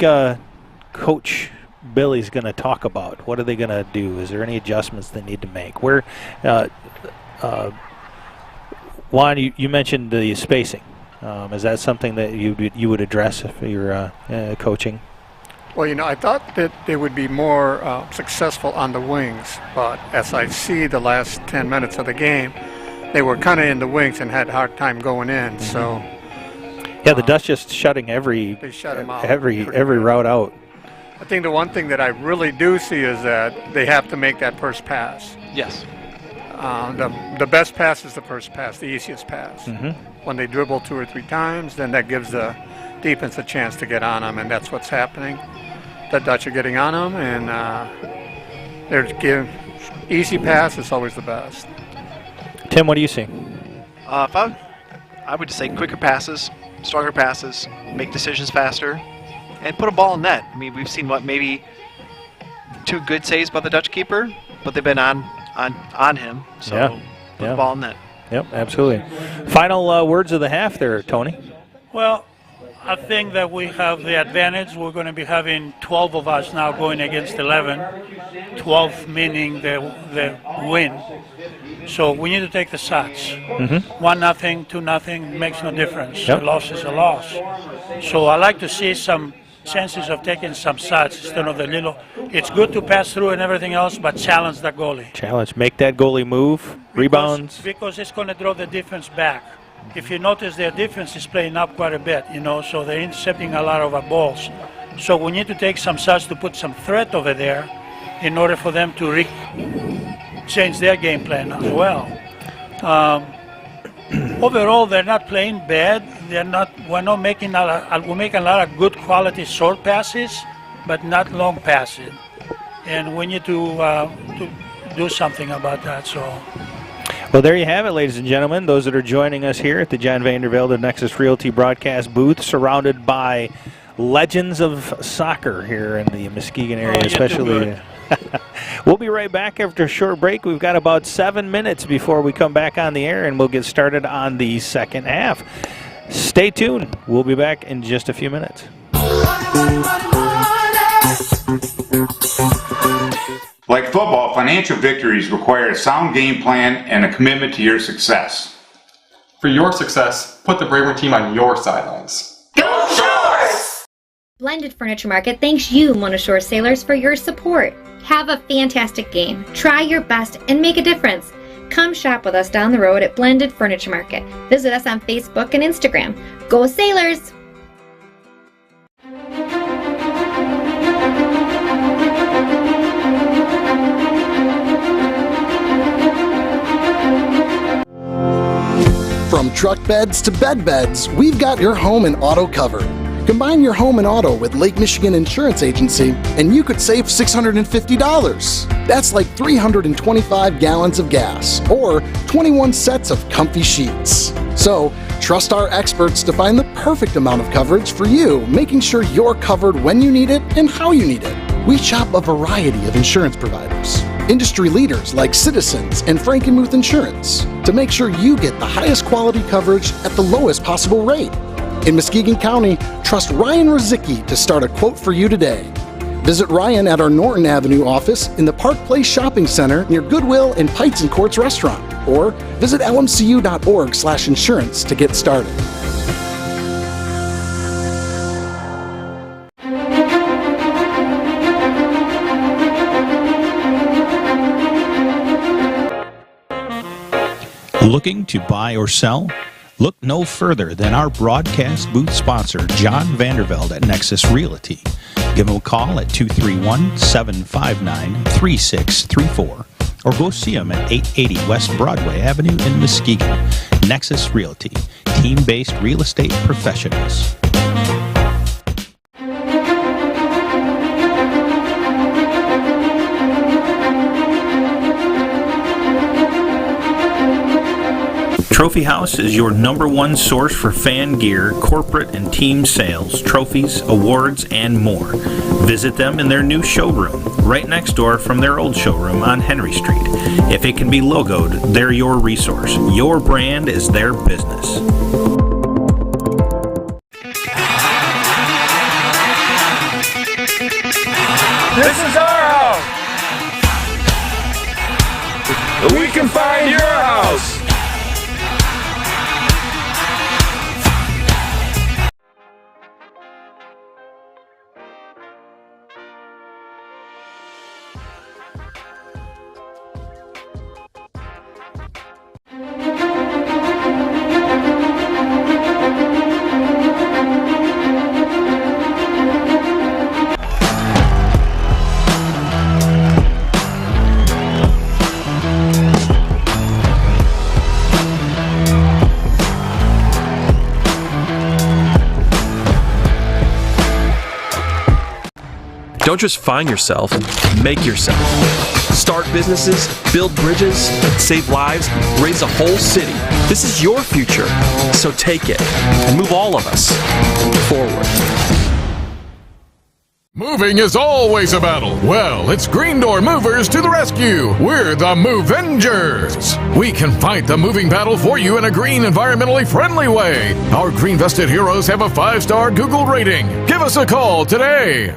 Coach Billy's going to talk about? What are they going to do? Is there any adjustments they need to make? Where, Juan, you mentioned the spacing. Is that something that you would address if you're coaching? Well, I thought that they would be more successful on the wings, but as I see the last 10 minutes of the game, they were kind of in the wings and had a hard time going in. So yeah, the Dutch just shutting they shut them out. every route out. I think the one thing that I really do see is that they have to make that first pass. Yes. The best pass is the first pass, the easiest pass. When they dribble 2 or 3 times, then that gives the defense a chance to get on them, and that's what's happening. The Dutch are getting on them, and they're giving easy pass is always the best. Tim, what do you see? I would just say quicker passes, stronger passes, make decisions faster, and put a ball in net. I mean, we've seen maybe 2 good saves by the Dutch keeper, but they've been on him. So put the ball in net. Yep, absolutely. Final words of the half there, Tony. Well, I think that we have the advantage. We're going to be having 12 of us now going against 11. 12 meaning the win. So we need to take the shots. 1-0, 2-0 makes no difference. Yep. A loss is a loss. So I like to see some chances of taking some shots instead of the little. It's good to pass through and everything else, but challenge the goalie. Challenge, make that goalie move, rebounds. Because it's going to draw the defense back. If you notice, their defense is playing up quite a bit, so they're intercepting a lot of our balls. So we need to take some shots to put some threat over there in order for them to change their game plan as well. Overall, they're not playing bad. We're making a lot of good quality short passes, but not long passes. And we need to do something about that. So. Well, there you have it, ladies and gentlemen. Those that are joining us here at the John Vandervelde Nexus Realty broadcast booth, surrounded by legends of soccer here in the Muskegon area, especially. We'll be right back after a short break. We've got about 7 minutes before we come back on the air, and we'll get started on the second half. Stay tuned. We'll be back in just a few minutes. Like football, financial victories require a sound game plan and a commitment to your success. For your success, put the Braver team on your sidelines. Go Shores! Blended Furniture Market thanks you, Mona Shore Sailors, for your support. Have a fantastic game. Try your best and make a difference. Come shop with us down the road at Blended Furniture Market. Visit us on Facebook and Instagram. Go Sailors! From truck beds to bed beds, we've got your home in auto cover. Combine your home and auto with Lake Michigan Insurance Agency, and you could save $650. That's like 325 gallons of gas, or 21 sets of comfy sheets. So, trust our experts to find the perfect amount of coverage for you, making sure you're covered when you need it and how you need it. We shop a variety of insurance providers, industry leaders like Citizens and Frankenmuth Insurance, to make sure you get the highest quality coverage at the lowest possible rate. In Muskegon County, trust Ryan Rozicki to start a quote for you today. Visit Ryan at our Norton Avenue office in the Park Place Shopping Center near Goodwill and Pites and Courts Restaurant, or visit lmcu.org/insurance to get started. Looking to buy or sell? Look no further than our broadcast booth sponsor, John Vandervelde at Nexus Realty. Give him a call at 231-759-3634 or go see him at 880 West Broadway Avenue in Muskegon. Nexus Realty, team-based real estate professionals. Trophy House is your #1 source for fan gear, corporate and team sales, trophies, awards, and more. Visit them in their new showroom, right next door from their old showroom on Henry Street. If it can be logoed, they're your resource. Your brand is their business. This is our house. We can find your house. Don't just find yourself, make yourself. Start businesses, build bridges, save lives, raise a whole city. This is your future, so take it and move all of us forward. Moving is always a battle. Well, it's Green Door Movers to the rescue. We're the Movengers. We can fight the moving battle for you in a green, environmentally friendly way. Our green vested heroes have a 5-star Google rating. Give us a call today.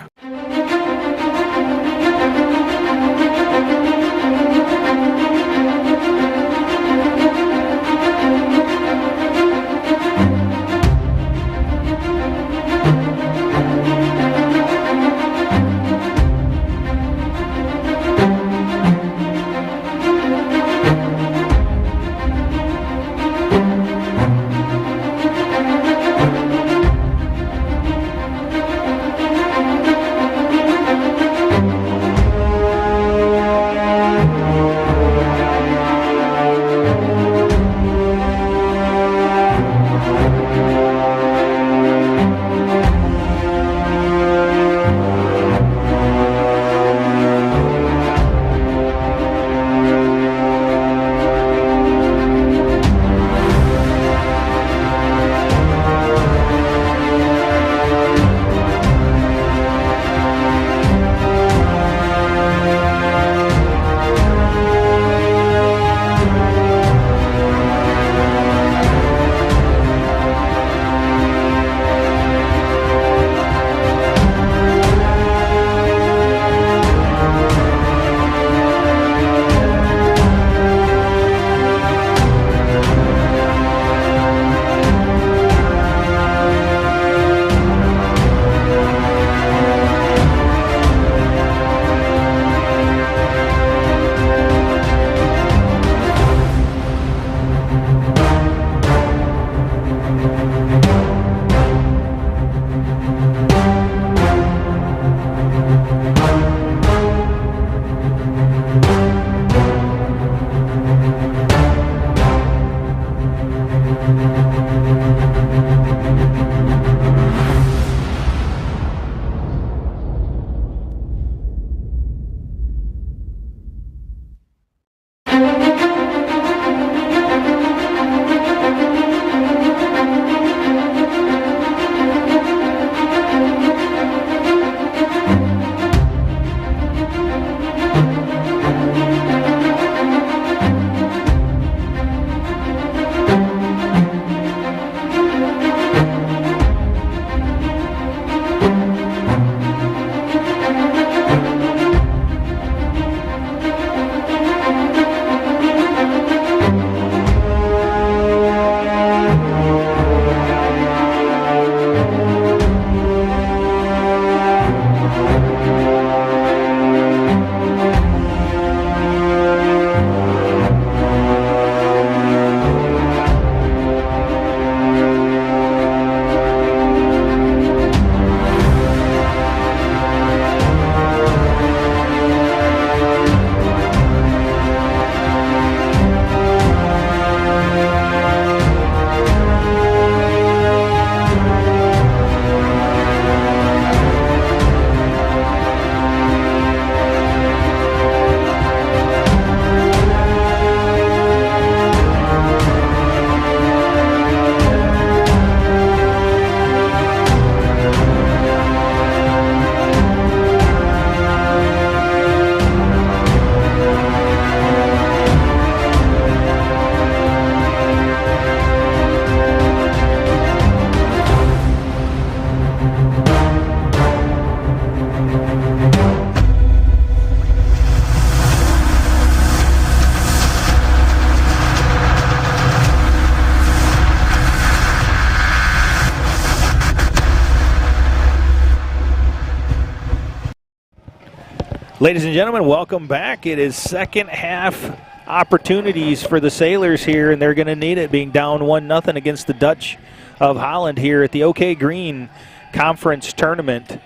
Ladies and gentlemen, welcome back. It is second half opportunities for the Sailors here, and they're going to need it, being down 1-0 against the Dutch of Holland here at the OK Green Conference Tournament.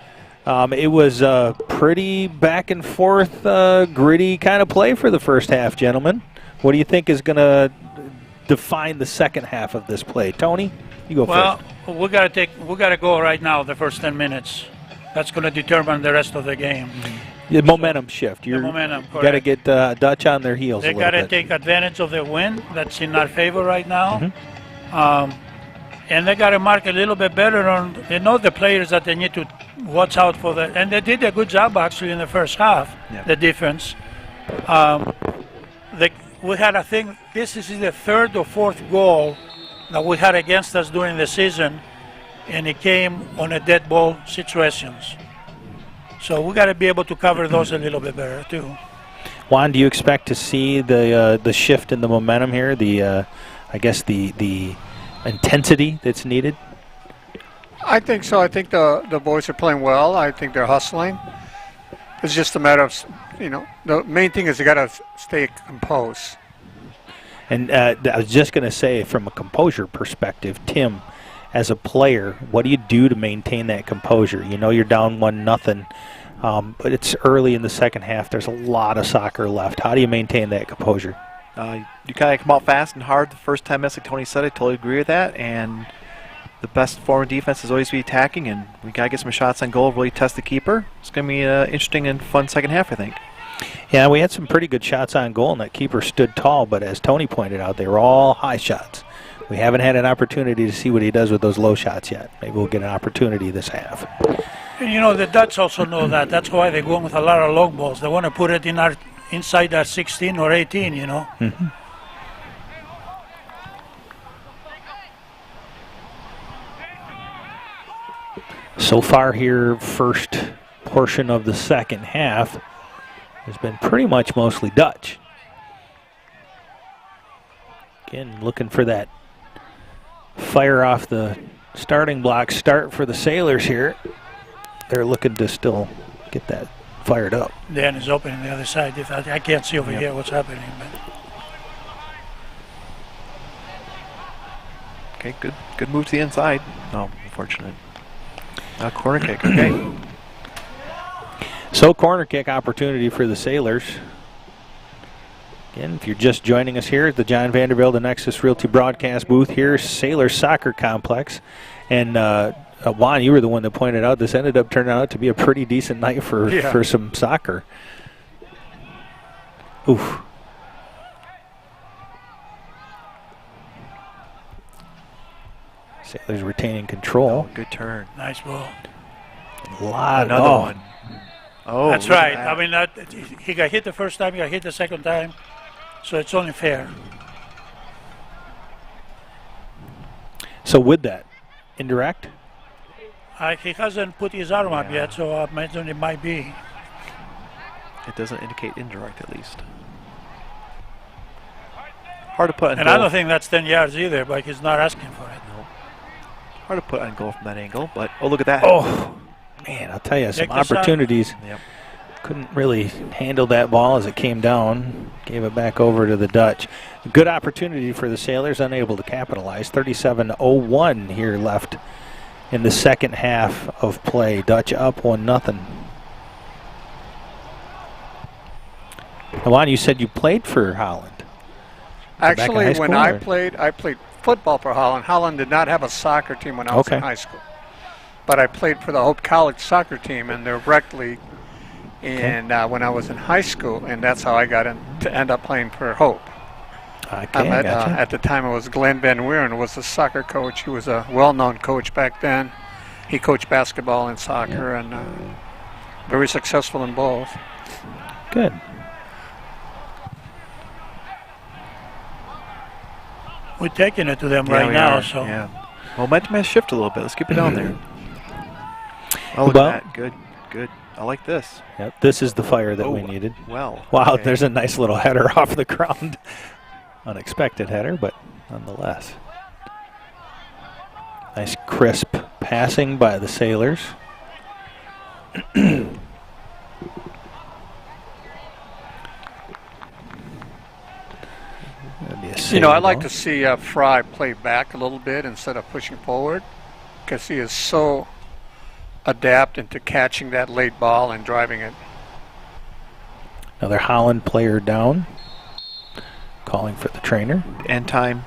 It was a pretty back and forth, gritty kind of play for the first half, gentlemen. What do you think is going to define the second half of this play? Tony, you go first. Well, we got to go right now the first 10 minutes. That's going to determine the rest of the game. The momentum shift. The momentum, You got to get Dutch on their heels. They got to take advantage of the wind that's in our favor right now. And they got to mark a little bit better on. They know the players that they need to watch out for that, and they did a good job actually in the first half. The defense. We had, I think, this is the third or fourth goal that we had against us during the season, and it came on a dead ball situations. So we got to be able to cover those a little bit better too. Juan, do you expect to see the shift in the momentum here? I guess the intensity that's needed. I think so. I think the boys are playing well. I think they're hustling. It's just a matter of, the main thing is you got to stay composed. And I was just going to say, from a composure perspective, Tim, as a player, what do you do to maintain that composure? You're down 1-0, but it's early in the second half. There's a lot of soccer left. How do you maintain that composure? You kind of come out fast and hard the first 10 minutes, like Tony said. I totally agree with that. And the best form of defense is always be attacking, and we got to get some shots on goal, really test the keeper. It's going to be an interesting and fun second half, I think. Yeah, we had some pretty good shots on goal, and that keeper stood tall, but as Tony pointed out, they were all high shots. We haven't had an opportunity to see what he does with those low shots yet. Maybe we'll get an opportunity this half. And the Dutch also know that. That's why they're going with a lot of long balls. They want to put it inside our 16 or 18, Mm-hmm. So far here, first portion of the second half has been pretty much mostly Dutch. Again, looking for that fire off the starting block start for the Sailors here. They're looking to still get that fired up. Dan is open on the other side. I can't see over here what's happening. But. Okay, good move to the inside. No, unfortunate. Corner kick, okay. So corner kick opportunity for the Sailors. Again, if you're just joining us here at the John Vandervelde and Nexus Realty broadcast booth here, Sailors Soccer Complex. And Juan, you were the one that pointed out this ended up turning out to be a pretty decent night for some soccer. Oof. Sailors retaining control. Oh, good turn. Nice ball. Another one. Oh, that's right. I mean, he got hit the first time, he got hit the second time, so it's only fair. So with that, indirect? He hasn't put his arm up yet, so I imagine it might be. It doesn't indicate indirect, at least. Hard to put on and goal. I don't think that's 10 yards either, but he's not asking for it. No. Hard to put on goal from that angle, but look at that. Oh, man, I'll tell you, some opportunities. Yep. Couldn't really handle that ball as it came down. Gave it back over to the Dutch. Good opportunity for the Sailors, unable to capitalize. 37:01 here left in the second half of play. Dutch up 1-0. Juan, you said you played for Holland. Actually, when I played football for Holland. Holland did not have a soccer team when I was in high school. But I played for the Hope College soccer team in their rec league and when I was in high school, and that's how I got to end up playing for Hope. At the time, it was Glenn Van Weeren was the soccer coach. He was a well-known coach back then. He coached basketball and soccer, and very successful in both. Good. We're taking it to them right now. So momentum has shifted a little bit. Let's keep it down there. Oh, look at that. Good, good. I like this. Yep, this is the fire that we needed. Well. Wow, okay. There's a nice little header off the ground. Unexpected header, but nonetheless. Nice crisp passing by the Sailors. You know, I'd like to see Fry play back a little bit instead of pushing forward, because he is so adept into catching that late ball and driving it. Another Holland player down. Calling for the trainer. End time.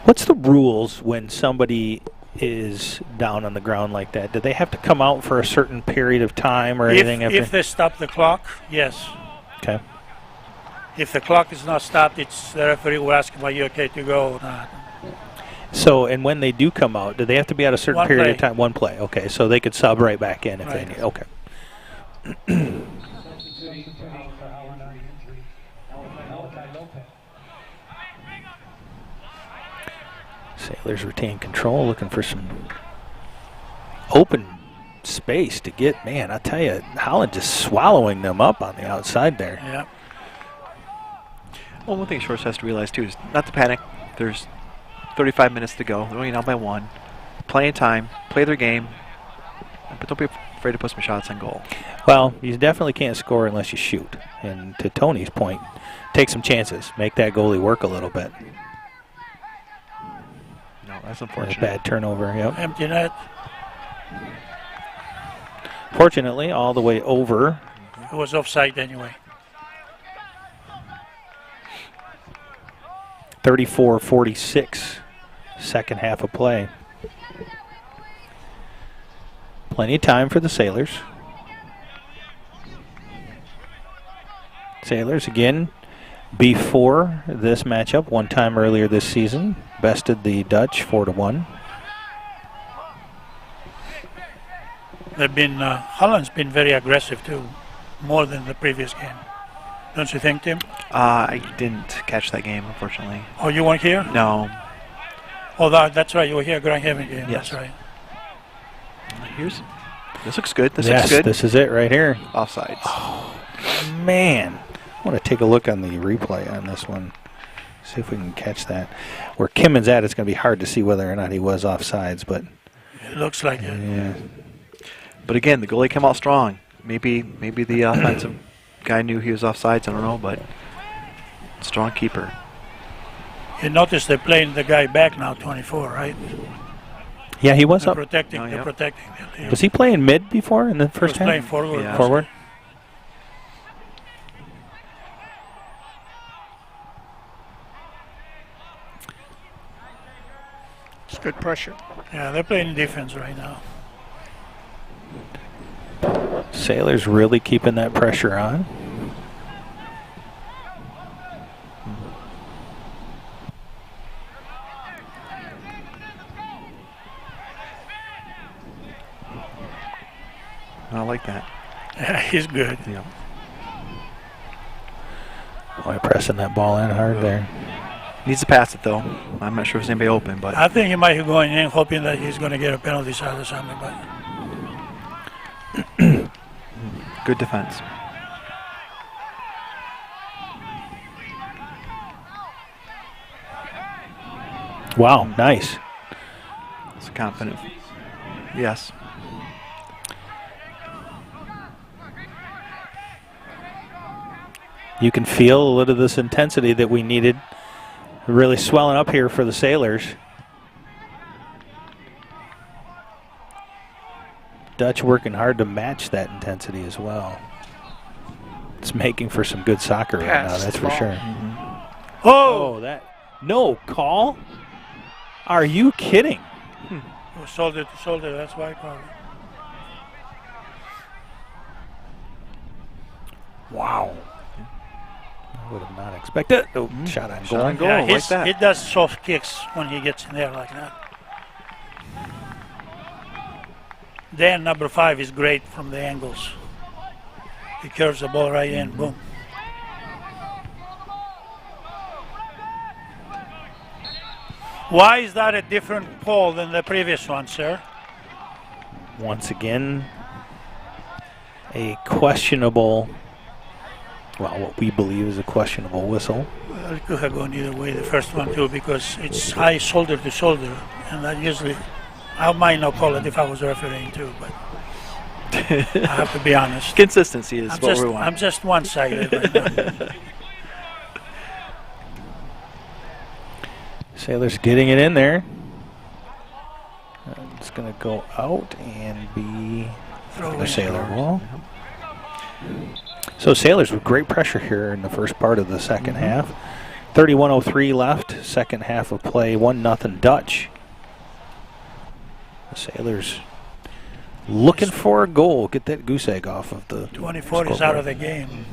What's the rules when somebody is down on the ground like that? Do they have to come out for a certain period of time or anything? If they stop the clock, yes. Okay. If the clock is not stopped, it's the referee will ask him, are you okay to go or not? So, and when they do come out, do they have to be out a certain One period play. of time? One play. Okay, so they could sub right back in if they need. Okay. Sailors retain control, looking for some open space to get. Man, I tell you, Holland just swallowing them up on the outside there. Yeah. Well, one thing Shores has to realize too is not to panic. There's 35 minutes to go. They're only down by 1. Plenty of time. Play their game. But don't be afraid to put some shots on goal. Well, you definitely can't score unless you shoot. And to Tony's point, take some chances. Make that goalie work a little bit. No, that's unfortunate. Bad turnover, yep. Empty net. Fortunately, all the way over. It was offside anyway. 34-46, second half of play. Plenty of time for the Sailors. Sailors, again, before this matchup, one time earlier this season, bested the Dutch 4-1. They've been, Holland's been very aggressive too, more than the previous game. Don't you think, Tim? I didn't catch that game, unfortunately. Oh, you weren't here? No. Oh, that's right. You were here, Grand Haven game. Yes. That's right. This looks good. This yes, looks good. This is it right here. Offsides. Oh, man. I want to take a look on the replay on this one. See if we can catch that. Where Kimmon's at, it's going to be hard to see whether or not he was offsides, but it looks like it. Yeah. But again, the goalie came out strong. Maybe the offensive guy knew he was offsides. I don't know, but strong keeper. You notice they're playing the guy back now, 24, right? Yeah, he was they're up. Protecting. Oh, They're yeah. protecting. Was he playing mid before in the first half? Playing forward. Yeah. Forward? It's good pressure. Yeah, they're playing defense right now. Sailors really keeping that pressure on. I like that. Yeah, he's good. Yeah. Boy, pressing that ball in hard there. Needs to pass it, though. I'm not sure if there's anybody open, but I think he might be going in hoping that he's going to get a penalty shot or something. But good defense. Wow, nice. It's confident. Yes. You can feel a little of this intensity that we needed really swelling up here for the Sailors. Dutch working hard to match that intensity as well. It's making for some good soccer right now, that's for sure. Mm-hmm. Oh, that no call? Are you kidding? Shoulder to shoulder, that's why probably. Wow. I would have not expected. Oh, shot on goal. Shot on goal, Yeah, like that. he does soft kicks when he gets in there like that. Dan, number 5, is great from the angles. He curves the ball right in, boom. Why is that a different call than the previous one, sir? Once again, a questionable, well, what we believe is a questionable whistle. Well, it could have gone either way, the first one too, because it's high shoulder to shoulder, and that usually, I might not call it if I was refereeing too, but. I have to be honest. Consistency is what we want. I'm just one-sided right now. Sailors getting it in there. It's going to go out and be the Sailor ball. So Sailors with great pressure here in the first part of the second half. 31:03 left, second half of play, 1-0 Dutch. The Sailors looking for a goal. Get that goose egg off of the 24 is out of the game.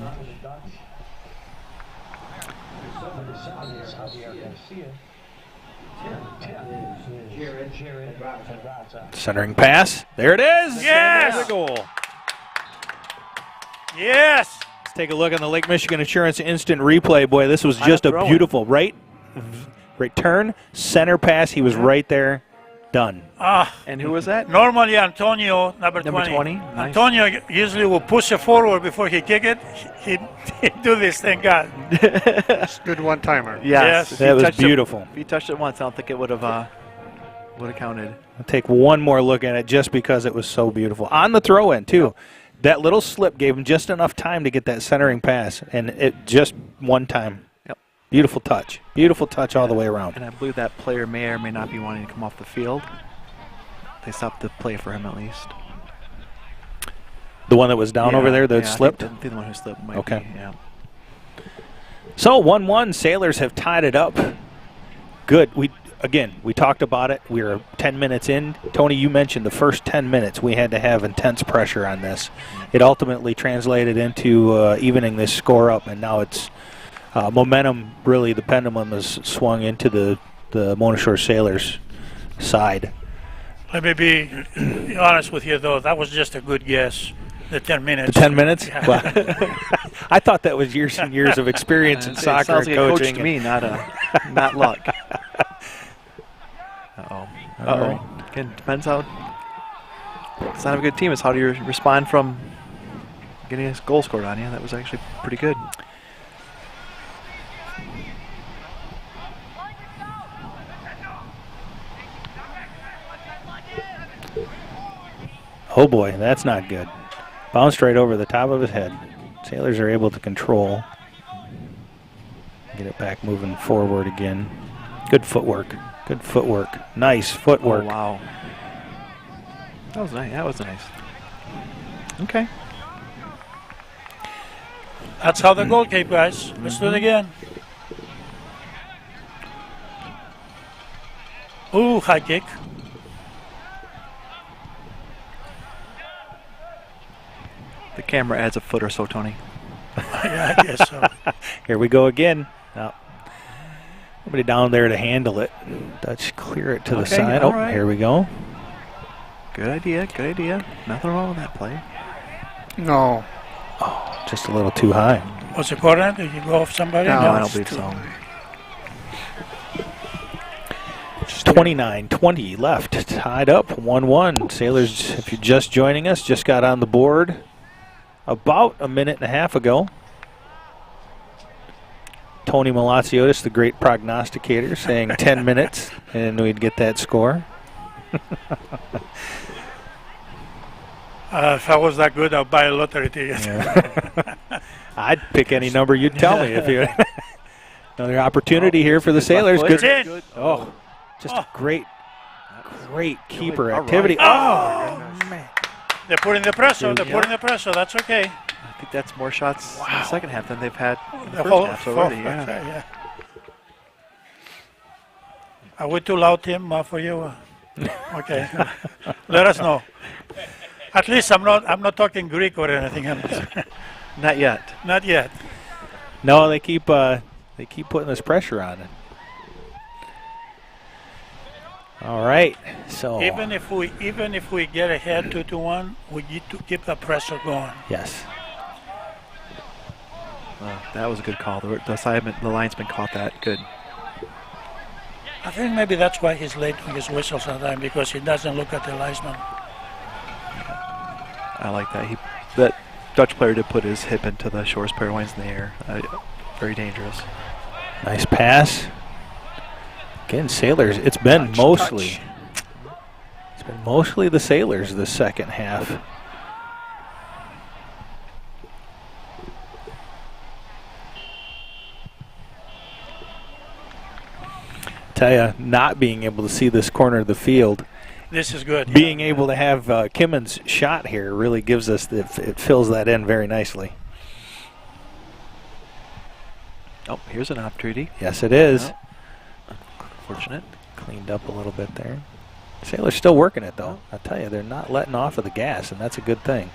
Centering pass. There it is. Yes! There's a goal. Yes! Let's take a look on the Lake Michigan Insurance instant replay. Boy, this was just a beautiful right turn, center pass. He was right there. Done. And who was that? Normally Antonio, number 20. Nice. Antonio usually will push it forward before he kick it. He do this, thank God. Good one-timer. Yes. That was beautiful. If he touched it once, I don't think it would have counted. I'll take one more look at it just because it was so beautiful. On the throw-in, too. Yep. That little slip gave him just enough time to get that centering pass, and it just one time. Yep. Beautiful touch. Beautiful touch all the way around. And I believe that player may or may not be wanting to come off the field. They stopped the play for him at least. The one that was down over there that slipped? I think the one who slipped might be, yeah. So 1-1, Sailors have tied it up. Good. We talked about it. We were 10 minutes in. Tony, you mentioned the first 10 minutes we had to have intense pressure on this. It ultimately translated into evening this score up, and now it's momentum. Really, the pendulum has swung into the Mona Shore Sailors side. Let me be honest with you, though. That was just a good guess. The 10 minutes. The 10 minutes? Yeah. Well, I thought that was years and years of experience in soccer and coaching. Coach to me, not luck. Uh-oh. Right. Again, depends how. It's not a good team. It's how do you respond from getting a goal scored on you. That was actually pretty good. Oh boy, that's not good. Bounced right over the top of his head. Sailors are able to control. Get it back moving forward again. Good footwork. Good footwork. Nice footwork. Oh, wow. That was nice. That was nice. Okay. That's how the goal came, guys. Let's do it again. Ooh, high kick. The camera adds a foot or so, Tony. Yeah, I guess so. Here we go again. Oh. Nobody down there to handle it. Dutch clear it to the side. Oh, right. Here we go. Good idea. Good idea. Nothing wrong with that play. No. Oh, just a little too high. Was it corner? Did you go off somebody? No, I don't believe so. 29-20 left. Tied up 1-1. Sailors, if you're just joining us, just got on the board about a minute and a half ago. Tony Malaziotis, the great prognosticator, saying 10 minutes and we'd get that score. If I was that good, I'd buy a lottery ticket. Yeah. I'd pick any number you'd tell me. If you another opportunity here for the Sailors. Good. Oh, just a great keeper activity. Right. Oh, man. They're putting the pressure. They're putting the pressure. That's okay. I think that's more shots in the second half than they've had in the whole first half already. Yeah. Are we too loud, Tim, for you? Okay. Let us know. At least I'm not talking Greek or anything else. Not yet. Not yet. No, they keep putting this pressure on it. All right. So even if we get ahead 2-1, we need to keep the pressure going. Yes. That was a good call. The linesman caught that. Good. I think maybe that's why he's late on his whistle sometimes, because he doesn't look at the linesman. I like that. That Dutch player did put his hip into the Shore's pair of lines in the air. Very dangerous. Nice pass. Again, Sailors. It's been mostly the Sailors this second half. tell you, not being able to see this corner of the field, This is good. being able to have Kimmon's shot here really gives us, it fills that in very nicely. Oh, here's an opportunity. Yes, it is. Oh, unfortunate. Cleaned up a little bit there. Sailor's still working it, though. I tell you, they're not letting off of the gas, and that's a good thing.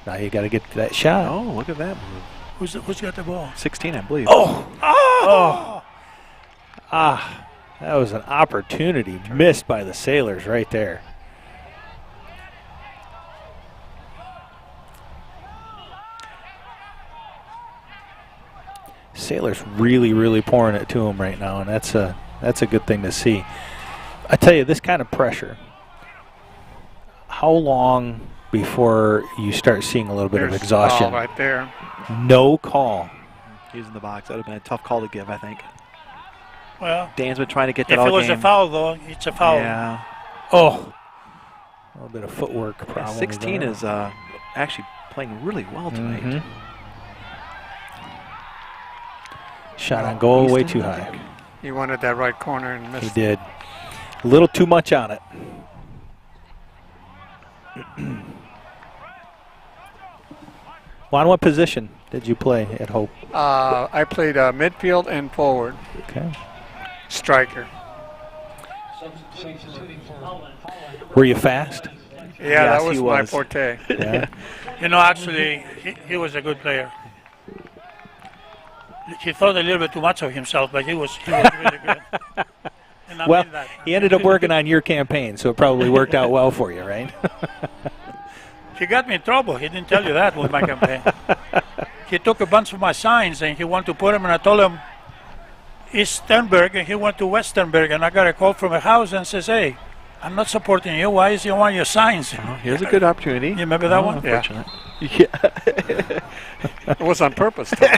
Now you got to get that shot. Oh, look at that move. Who's got the ball? 16, I believe. Oh! That was an opportunity missed by the Sailors right there. Sailors really, really pouring it to him right now, and that's a good thing to see. I tell you, this kind of pressure, how long before you start seeing a little bit of exhaustion? Right there. No call. He's in the box. That would have been a tough call to give, I think. Well, Dan's been trying to get that if all it was game. a foul, though, it's a foul. Yeah. Oh. A little bit of footwork problem. 16 is actually playing really well tonight. Mm-hmm. Shot on goal way too high. He wanted that right corner and missed. He did. A little too much on it. Juan, what position did you play at Hope? I played midfield and forward. Okay. Striker. Were you fast? Yeah, Yes, that was he my was. forte. Yeah. You know, actually, he was a good player. He thought a little bit too much of himself, but he was really good. And I Well, mean that. he ended up working on your campaign, so it probably worked out well for you, right? He got me in trouble. He didn't tell you that with my campaign. He took a bunch of my signs and he wanted to put them, and I told him East Sternberg, and he went to West Sternberg, and I got a call from a house and says, "Hey, I'm not supporting you. Why is you want your signs?" Here's a good opportunity. You remember that one? Yeah. Unfortunate. Yeah. It was on purpose, Tom.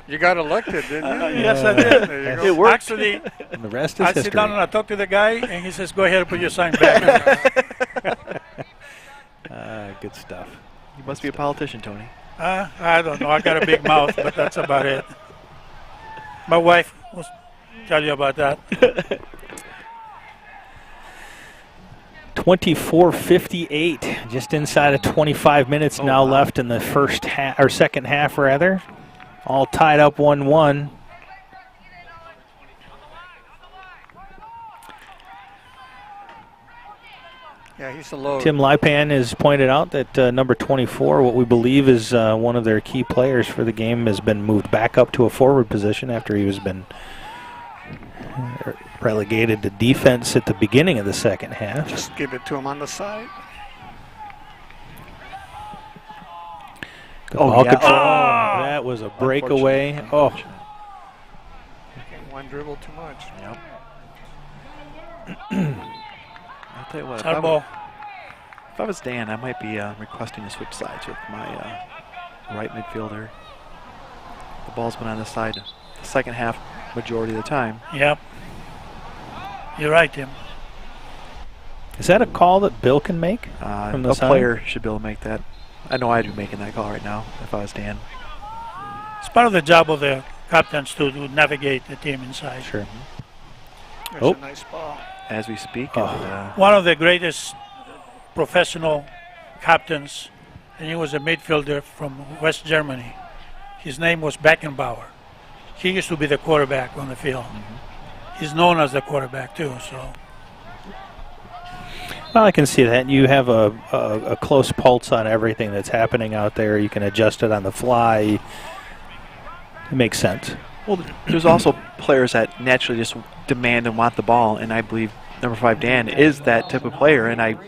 You got elected, didn't you? Yes, I did. There you go. It worked. Actually, And the rest is I history. sit down and I talk to the guy, and he says, "Go ahead and put your sign back." Good stuff. You must be a politician, Tony. I don't know. I got a big mouth, but that's about it. My wife will tell you about that. 24:58, just inside of 25 minutes now left in the first half, or second half rather. All tied up 1-1. Yeah, he's a load. Tim Lipan has pointed out that number 24, what we believe is one of their key players for the game, has been moved back up to a forward position after he was been relegated to defense at the beginning of the second half. Just give it to him on the side. Good ball control. That was a breakaway. Oh. One dribble too much. Yep. I'll tell you what. If I was Dan, I might be requesting to switch sides with my right midfielder. The ball's been on the side the second half majority of the time. Yep. You're right, Tim. Is that a call that Bill can make from the A side? player should be able to make that. I know I'd be making that call right now if I was Dan. It's part of the job of the captains to navigate the team inside. Sure. There's Oh. a nice ball. As we speak. Oh. And, One of the greatest professional captains, and he was a midfielder from West Germany. His name was Beckenbauer. He used to be the quarterback on the field. He's known as the quarterback too. So. Well, I can see that. You have a close pulse on everything that's happening out there. You can adjust it on the fly. It makes sense. well, there's also players that naturally just demand and want the ball, and I believe number 5 Dan is that type of player. And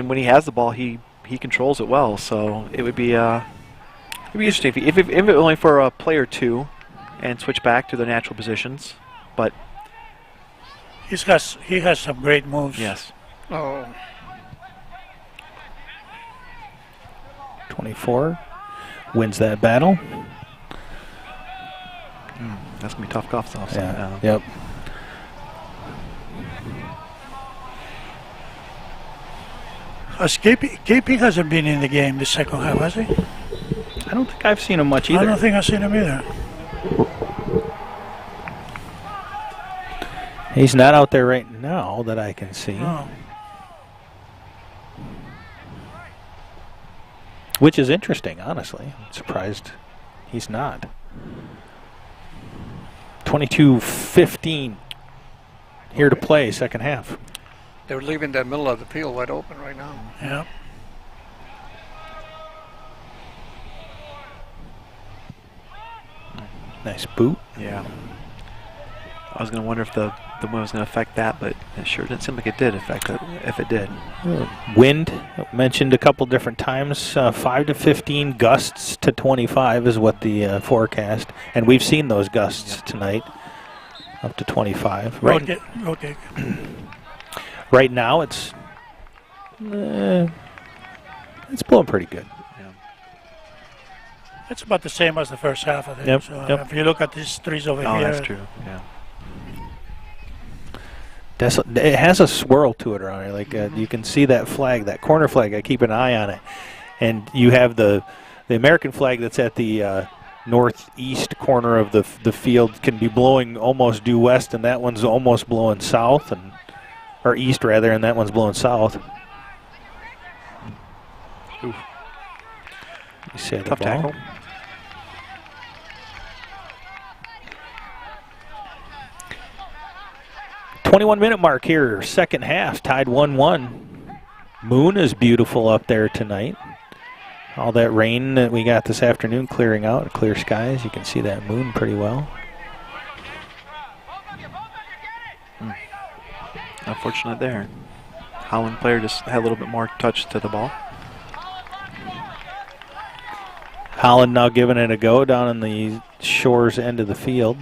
when he has the ball, he controls it well. So it would be interesting if it only for a player or two, and switch back to their natural positions. But He has some great moves. yes. Oh, 24 wins that battle. That's going to be tough golf stuff. Yeah. Yep. KP hasn't been in the game this second half, has he? I don't think I've seen him much either. I don't think I've seen him either. He's not out there right now that I can see. No. Which is interesting, honestly. I'm surprised he's not. 22-15 here to play, second half. They're leaving the middle of the field wide open right now. Yeah. Nice boot. Yeah. I was going to wonder if the wind was going to affect that, but it sure didn't seem like it did affect it, if it did. Wind, mentioned a couple different times, 5 to 15 gusts to 25 is what the forecast. And we've seen those gusts tonight, up to 25. Rotate. Right now it's blowing pretty good. It's about the same as the first half, I think. Yep, So yep. if you look at these trees over here. Oh, that's true. Yeah. It has a swirl to it around here. Like you can see that flag, that corner flag. I keep an eye on it. And you have the American flag that's at the northeast corner of the field can be blowing almost due west, and that one's almost blowing south, or east rather, and that one's blowing south. Oof. You see the Tough ball. tackle. .21-minute mark here, second half, tied 1-1. Moon is beautiful up there tonight. All that rain that we got this afternoon clearing out, clear skies. You can see that moon pretty well. Unfortunate there. Holland player just had a little bit more touch to the ball. Holland now giving it a go down in the Shores end of the field.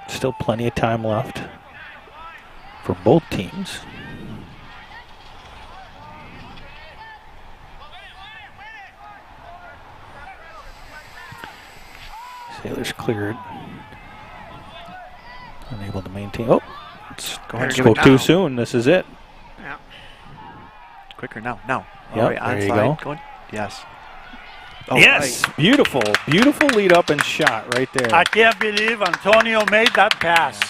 Still plenty of time left for both teams. Sailors cleared. Unable to maintain. Oh, it's Go ahead, spoke give it too now. soon. This is it. Yeah. Quicker now. All Yep, right, there you onside. go. Going. Yes. Oh, Yes, right. beautiful lead up and shot right there. I can't believe Antonio made that pass.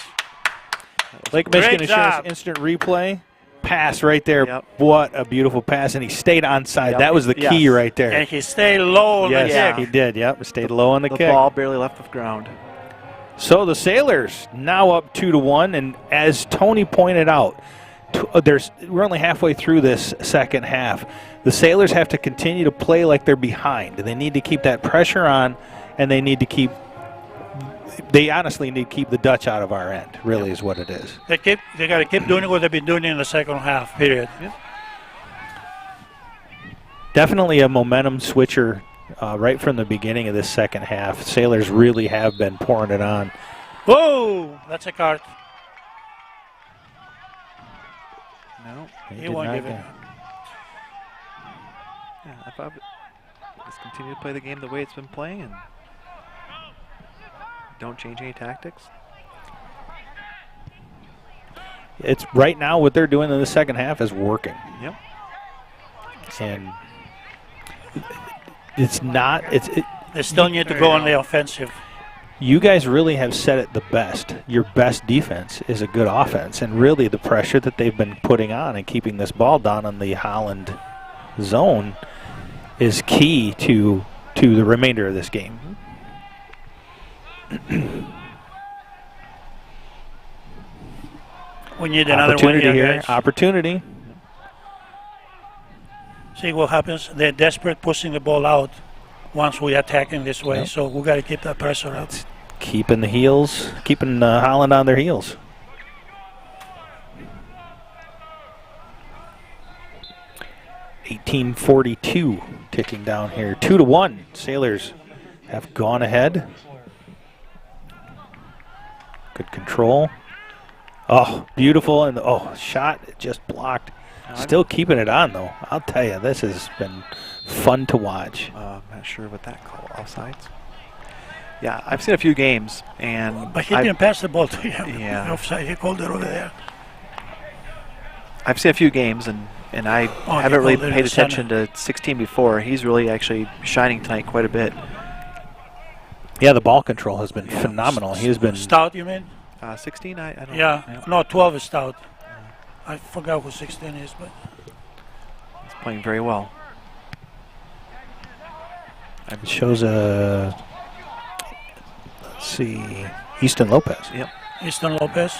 Lake Great Michigan Insurance job. instant replay. Pass right there. Yep. What a beautiful pass. And he stayed onside. Yep. That was the key Yes. right there. And he stayed low on the Yes, kick. he did. Yep, stayed low on the The kick. ball barely left the ground. So the Sailors now up 2-1. And as Tony pointed out, we're only halfway through this second half. The Sailors have to continue to play like they're behind. They need to keep that pressure on, and they honestly need to keep the Dutch out of our end, really is what it is. They got to keep doing what they've been doing in the second half, period. Definitely a momentum switcher right from the beginning of this second half. Sailors really have been pouring it on. Whoa, that's a card. No. He won't give it. Yeah, I thought just continue to play the game the way it's been playing and don't change any tactics. It's right now what they're doing in the second half is working. Yep. And it's not. They still need to go on the offensive. You guys really have said it the best. Your best defense is a good offense, and really the pressure that they've been putting on and keeping this ball down on the Holland zone is key to the remainder of this game. We need another one Opportunity here, here. guys. Opportunity. See what happens. They're desperate pushing the ball out once we attack in this way. Yep. So we got to keep that pressure up. Keeping the heels, keeping Holland on their heels. .1842 ticking down here. 2-1. Sailors have gone ahead. Good control. Oh, beautiful. And shot just blocked. Still keeping it on, though. I'll tell you, this has been fun to watch. I'm not sure what that call, offsides. Yeah, I've seen a few games, and But he didn't pass the ball to him. Yeah. Offside. He called it over there. I've seen a few games, and I haven't really paid attention to 16 before. He's really actually shining tonight quite a bit. Yeah, the ball control has been phenomenal. He has been Stout, you mean? 16? I don't know. Yeah. No, 12 is Stout. I forgot who 16 is, but he's playing very well. It shows let's see, Easton Lopez. Yep. Easton Lopez.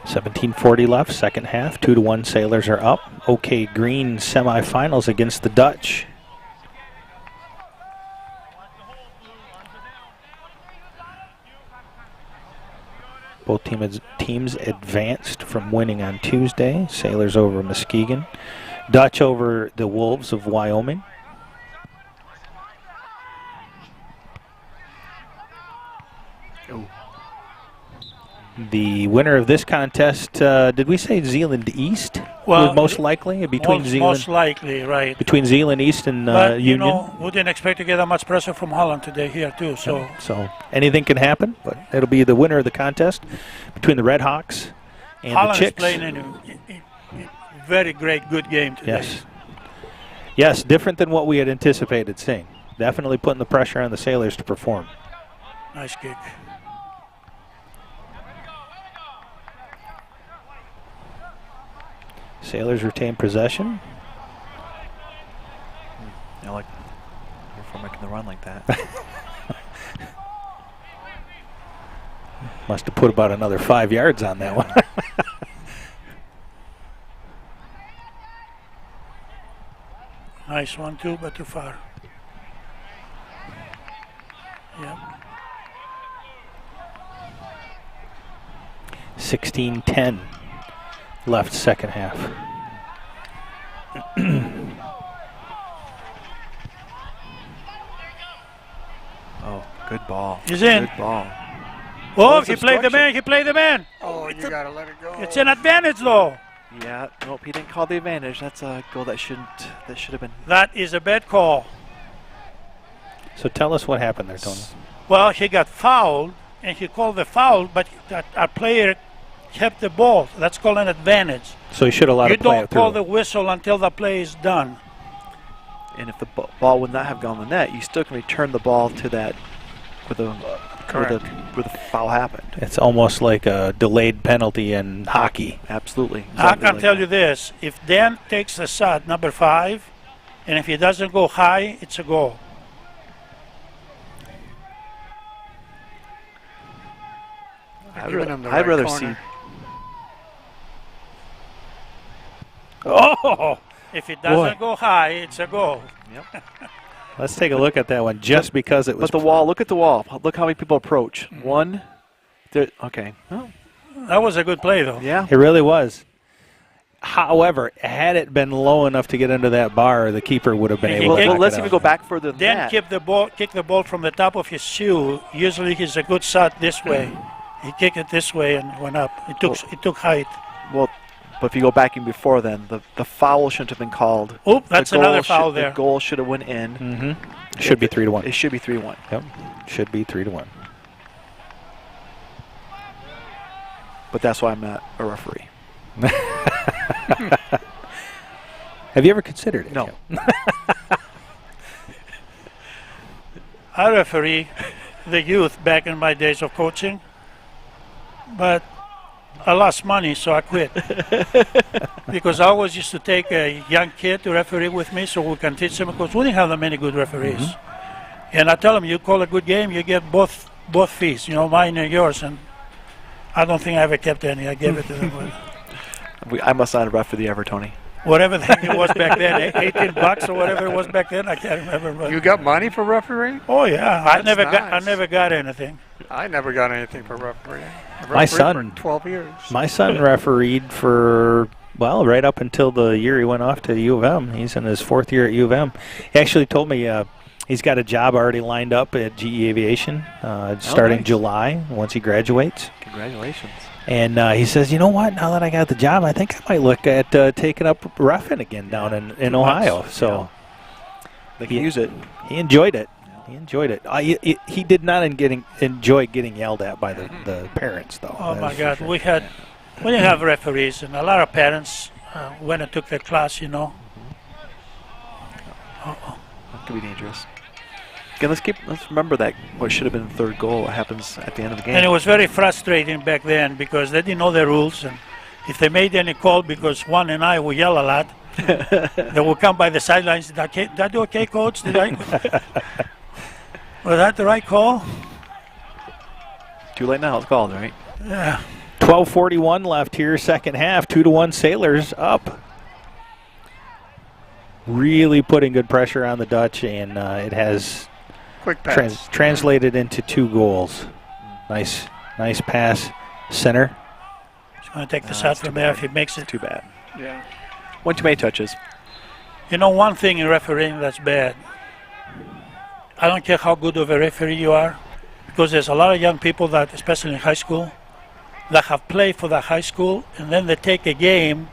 $17:40 left, second half. 2-1 Sailors are up. OK Green semifinals against the Dutch. Both teams advanced from winning on Tuesday. Sailors over Muskegon. Dutch over the Wolves of Wyoming. The winner of this contest, did we say Zeeland East? Well, most likely between most likely, right. Between Zeeland East and but, Union. You know, we didn't expect to get that much pressure from Holland today here too. So anything can happen, but it'll be the winner of the contest between the Red Hawks and Holland the Chicks. Holland is playing a very good game today. Yes, different than what we had anticipated seeing. Definitely putting the pressure on the Sailors to perform. Nice kick. Sailors retain possession. I like for making the run like that. Must have put about another 5 yards on that one. Nice one too, but too far. Yep. 16:10 left, second half. Oh, good ball. He's in. Good ball. Oh, he played the man. He played the man. Oh, you got to let it go. It's an advantage, though. Yeah, nope, he didn't call the advantage. That's a goal that should have been. That is a bad call. So tell us what happened there, Tony. Well, he got fouled, and he called the foul, but our player kept the ball. That's called an advantage. So he should have allowed you to play it don't call through. the whistle until the play is done. And if the ball would not have gone in the net, you still can return the ball to that where the foul happened. It's almost like a delayed penalty in hockey. Absolutely. I can tell you this. If Dan takes a shot, number 5, and if he doesn't go high, it's a goal. I'd rather see. Oh! If it doesn't go high, it's a goal. Yep. Let's take a look at that one just because it was. But the wall, look at the wall. Look how many people approach. One. Okay. Oh. That was a good play, though. Yeah. It really was. However, had it been low enough to get into that bar, the keeper would have been able to. Well, let's even go back further than Dan that. kick the ball from the top of his shoe. Usually he's a good shot this way. He kicked it this way and went up. It took height. Well, but if you go back in before then, the foul shouldn't have been called. Oh, that's another foul there. The goal should have went in. Mm-hmm. Should be 3-1. It should be 3-1. Yep. Should be 3-1. But that's why I'm not a referee. Have you ever considered it? No. I referee the youth back in my days of coaching, but I lost money, so I quit. Because I always used to take a young kid to referee with me so we can teach them, because we didn't have that many good referees. Mm-hmm. And I tell them, you call a good game, you get both fees, mine and yours. And I don't think I ever kept any. I gave it to them. I must not have refereed the ever, Tony. Whatever the heck it was back then, $18 or whatever it was back then, I can't remember. You got money for refereeing? Oh yeah, I never nice. got anything. I never got anything for refereeing. My son, for 12 years. My son refereed for right up until the year he went off to U of M. He's in his 4th year at U of M. He actually told me he's got a job already lined up at GE Aviation starting July once he graduates. Congratulations. And he says, you know what? Now that I got the job, I think I might look at taking up reffing again down in Ohio. So they can use it. He enjoyed it. He enjoyed it. He did not enjoy getting yelled at by the parents, though. Oh, That my is for God. sure. We didn't have referees, and a lot of parents went and took the class, you know. That could be dangerous. Again, let's remember that what should have been the third goal happens at the end of the game. And it was very frustrating back then because they didn't know the rules, and if they made any call, because Juan and I would yell a lot, they would come by the sidelines. Did I do okay, coach? Was that the right call? Too late now. It's called, right? Yeah. 12:41 left here, second half. 2-1 Sailors up. Really putting good pressure on the Dutch, and it has Quick pass. translated into 2 goals. Nice pass, center. He's going to take the shot from there if he makes it. Too bad. Yeah. One too many touches. You know, one thing in refereeing that's bad, I don't care how good of a referee you are, because there's a lot of young people that, especially in high school, that have played for the high school, and then they take a game,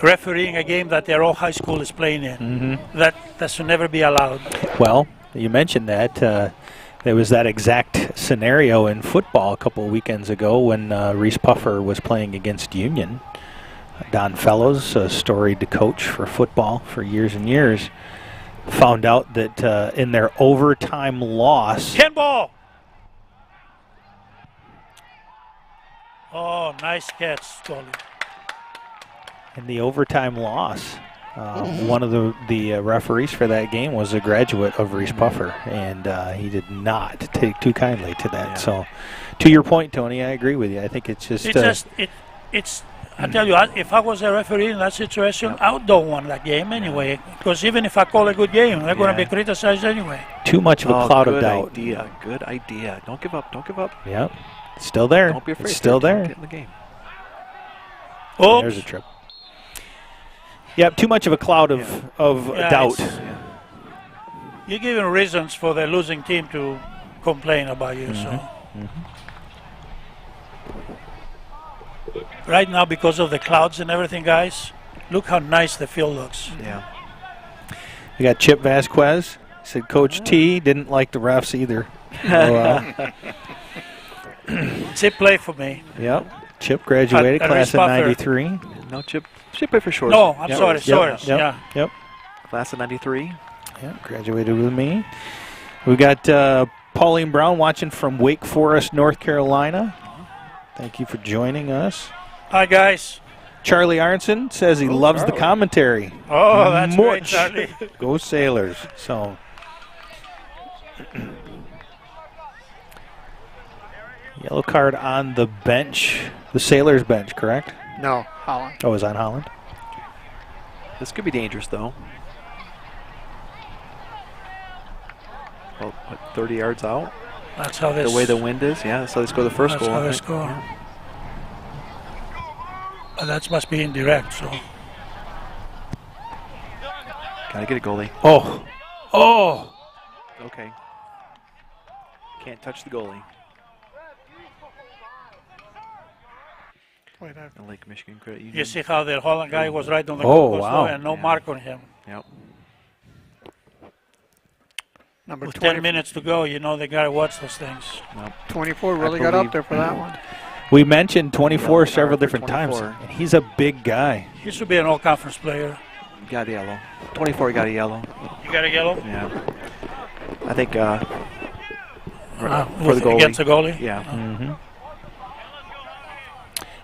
refereeing a game that their own high school is playing in. That should never be allowed. Well, you mentioned that. There was that exact scenario in football a couple of weekends ago when Reese Puffer was playing against Union. Don Fellows, a storied coach for football for years and years, found out that in their overtime loss... Handball! Oh, nice catch, Stolly. In the overtime loss, one of the referees for that game was a graduate of Reese Puffer, and he did not take too kindly to that. Yeah. So, to your point, Tony, I agree with you. I think it's just... It's I tell you, if I was a referee in that situation, I don't want that game anyway, because even if I call a good game, they're going to be criticized anyway. Too much of a cloud of doubt. Good idea. Don't give up. Yep. It's still there. Don't be afraid. It's still there. Get in the game. Oh, there's a trip. Yep, too much of a cloud of doubt. You're giving reasons for the losing team to complain about you. So right now, because of the clouds and everything, guys, look how nice the field looks. Yeah. We got Chip Vasquez. Said Coach T didn't like the refs either. So, Chip played for me. Yep. Chip graduated, class of 93. No, Chip played for Shores. No, I'm sorry, Shores. Yep. Class of 93. Yep, graduated with me. We got Pauline Brown watching from Wake Forest, North Carolina. Thank you for joining us. Hi, guys. Charlie Arnson says he loves the commentary. Oh, that's great, Charlie. Go Sailors. So, yellow card on the bench, the Sailors bench, correct? No, Holland. Oh, it's on Holland. This could be dangerous, though. Well, 30 yards out? That's how this... The way the wind is, yeah. That's how they score the first goal. That's how they score. Yeah. But that must be indirect, so... Gotta get a goalie. Oh! Okay. Can't touch the goalie. Lake Michigan Credit Union. You see how the Holland guy was right on the goal post and no mark on him. Yep. With 10 minutes to go, you know they got to watch those things. Nope. 24 really got up there for that one. We mentioned 24 several different times, and he's a big guy. He should be an all-conference player. Got a yellow. 24 got a yellow. You got a yellow? Yeah. I think for the goalie. Against the goalie? Yeah.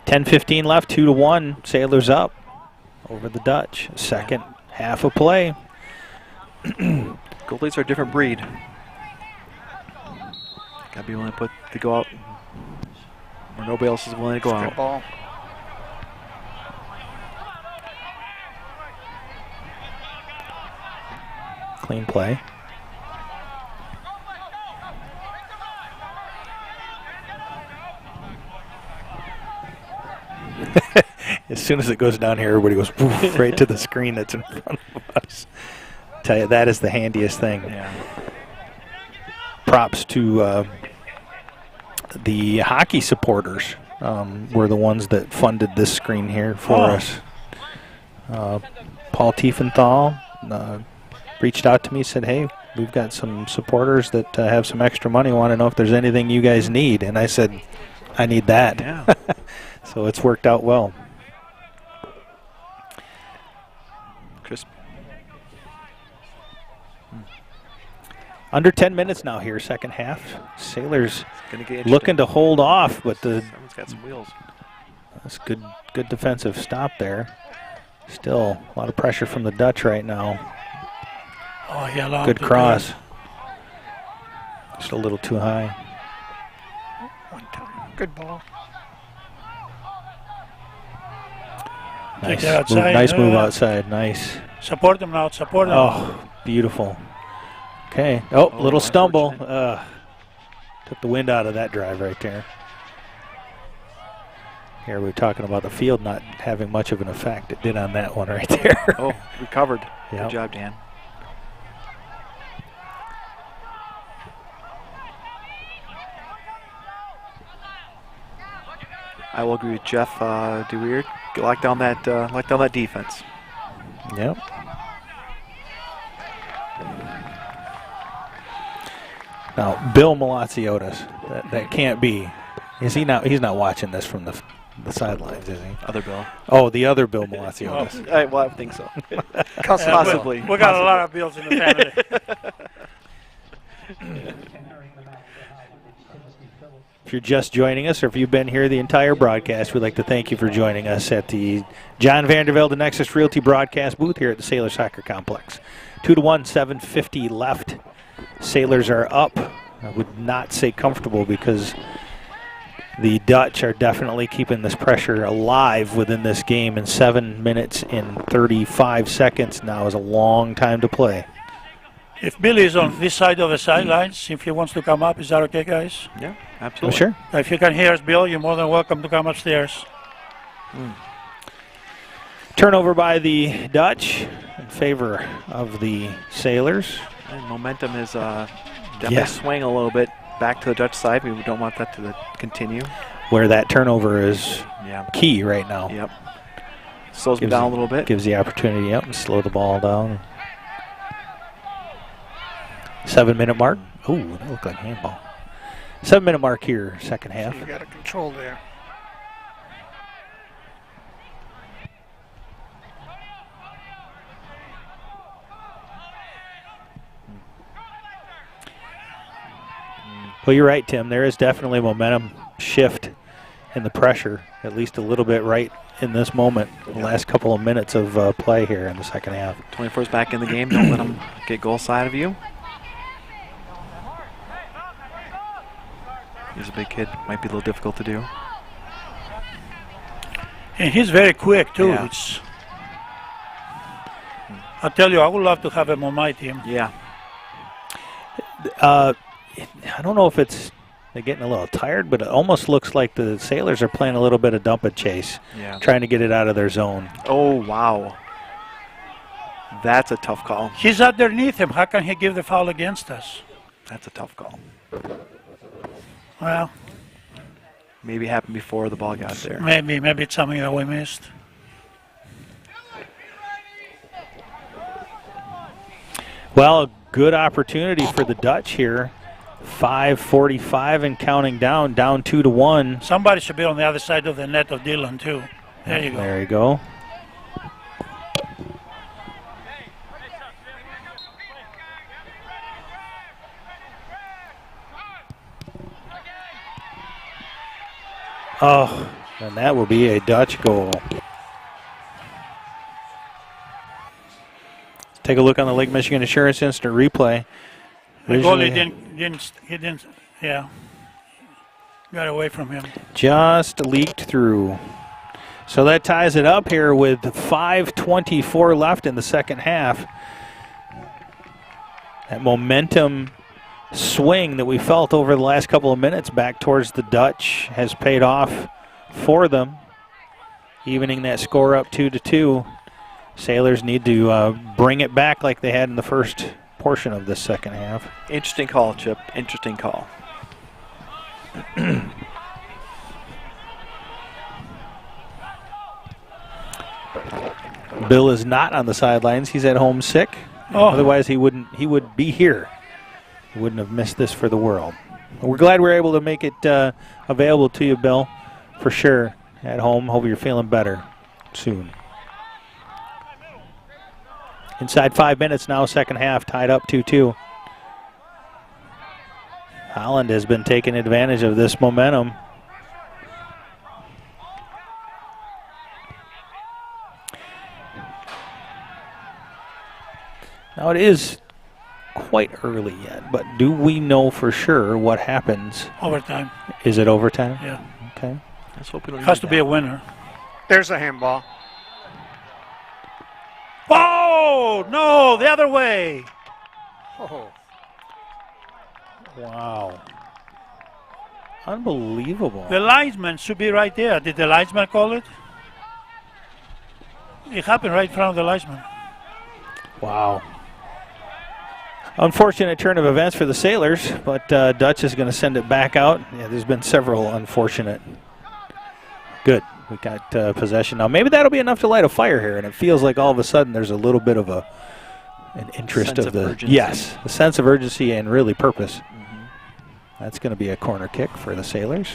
10:15 left, 2-1. Sailors up over the Dutch. Second half of play. Goalies are a different breed. Gotta be willing to go out where nobody else is willing to go out. Ball. Clean play. As soon as it goes down here, everybody goes poof, right to the screen that's in front of us. Tell you, that is the handiest thing. Yeah. Props to the hockey supporters. Were the ones that funded this screen here for us. Paul Tiefenthal, reached out to me, said, hey, we've got some supporters that have some extra money, want to know if there's anything you guys need. And I said, I need that. Yeah. So it's worked out well. Crisp. Under 10 minutes now here, second half. Sailors Gonna looking to hold off, but someone's got some wheels. That's good defensive stop there. Still a lot of pressure from the Dutch right now. Oh, he allowed Good to cross. Just a little too high. One time. Good ball. Take Nice it move, outside. nice move outside. Nice. Support them now. Support them. Oh, beautiful. Okay. Oh, little stumble. Took the wind out of that drive right there. Here we're talking about the field not having much of an effect. It did on that one right there. Oh, recovered. Yep. Good job, Dan. I will agree with Jeff. DeWeir, lock down that defense. Yep. Now, Bill Malaziotis, that can't be. Is he not? He's not watching this from the sidelines, is he? Other Bill. Oh, the other Bill Malaziotis. Well, I think so. Possibly. We got a lot of Bills in the family. If you're just joining us, or if you've been here the entire broadcast, we'd like to thank you for joining us at the John Vandervelde Nexus Realty broadcast booth here at the Sailor Soccer Complex. 2-1, 7:50 left. Sailors are up. I would not say comfortable because the Dutch are definitely keeping this pressure alive within this game, and 7 minutes and 35 seconds now is a long time to play. If Billy is on this side of the sidelines, if he wants to come up, is that okay, guys? Yeah, Oh, absolutely. sure. If you can hear us, Bill, you're more than welcome to come upstairs. Turnover by the Dutch in favor of the Sailors. And momentum is definitely swaying a little bit back to the Dutch side. We don't want that to continue. Where that turnover is key right now. Yep. Slows them down a little bit. Gives the opportunity, and slow the ball down. 7-minute mark. Ooh, that looked like handball. 7-minute mark here, second half. You got to control there. Well, you're right, Tim. There is definitely momentum shift in the pressure, at least a little bit right in this moment, the last couple of minutes of play here in the second half. 24's back in the game. Don't let them get goal side of you. He's a big kid. Might be a little difficult to do. And he's very quick, too. Yeah. I tell you, I would love to have him on my team. Yeah. I don't know if they're getting a little tired, but it almost looks like the Sailors are playing a little bit of dump and chase, trying to get it out of their zone. Oh, wow. That's a tough call. He's underneath him. How can he give the foul against us? That's a tough call. Well, maybe it happened before the ball got there. Maybe it's something that we missed. Well, a good opportunity for the Dutch here. 5:45 and counting down 2-1. Somebody should be on the other side of the net of Dylan, too. There you go. There you go. Oh, and that will be a Dutch goal. Take a look on the Lake Michigan Insurance Instant Replay. The goalie didn't, got away from him. Just leaked through. So that ties it up here with 5:24 left in the second half. That momentum swing that we felt over the last couple of minutes back towards the Dutch has paid off for them, evening that score up 2-2. Sailors need to bring it back like they had in the first portion of this second half. Interesting call, Chip. Interesting call. Bill is not on the sidelines. He's at home sick. Oh. Otherwise, he would be here. He wouldn't have missed this for the world. We're glad we're able to make it available to you, Bill, for sure, at home. Hope you're feeling better soon. Inside 5 minutes now, second half, tied up 2-2. Holland has been taking advantage of this momentum. Now it is quite early yet, but do we know for sure what happens? Overtime. Is it overtime? Yeah. Okay. Let's hope we don't Has to be a winner. There's a handball. Oh, no, the other way. Oh. Wow. Unbelievable. The linesman should be right there. Did the linesman call it? It happened right in front of the linesman. Wow. Unfortunate turn of events for the Sailors, but Dutch is going to send it back out. Yeah, there's been several unfortunate. Good. We got possession now. Maybe that'll be enough to light a fire here, and it feels like all of a sudden there's a little bit of an interest Sense of of the urgency. yes, a sense of urgency and really purpose. That's going to be a corner kick for the Sailors.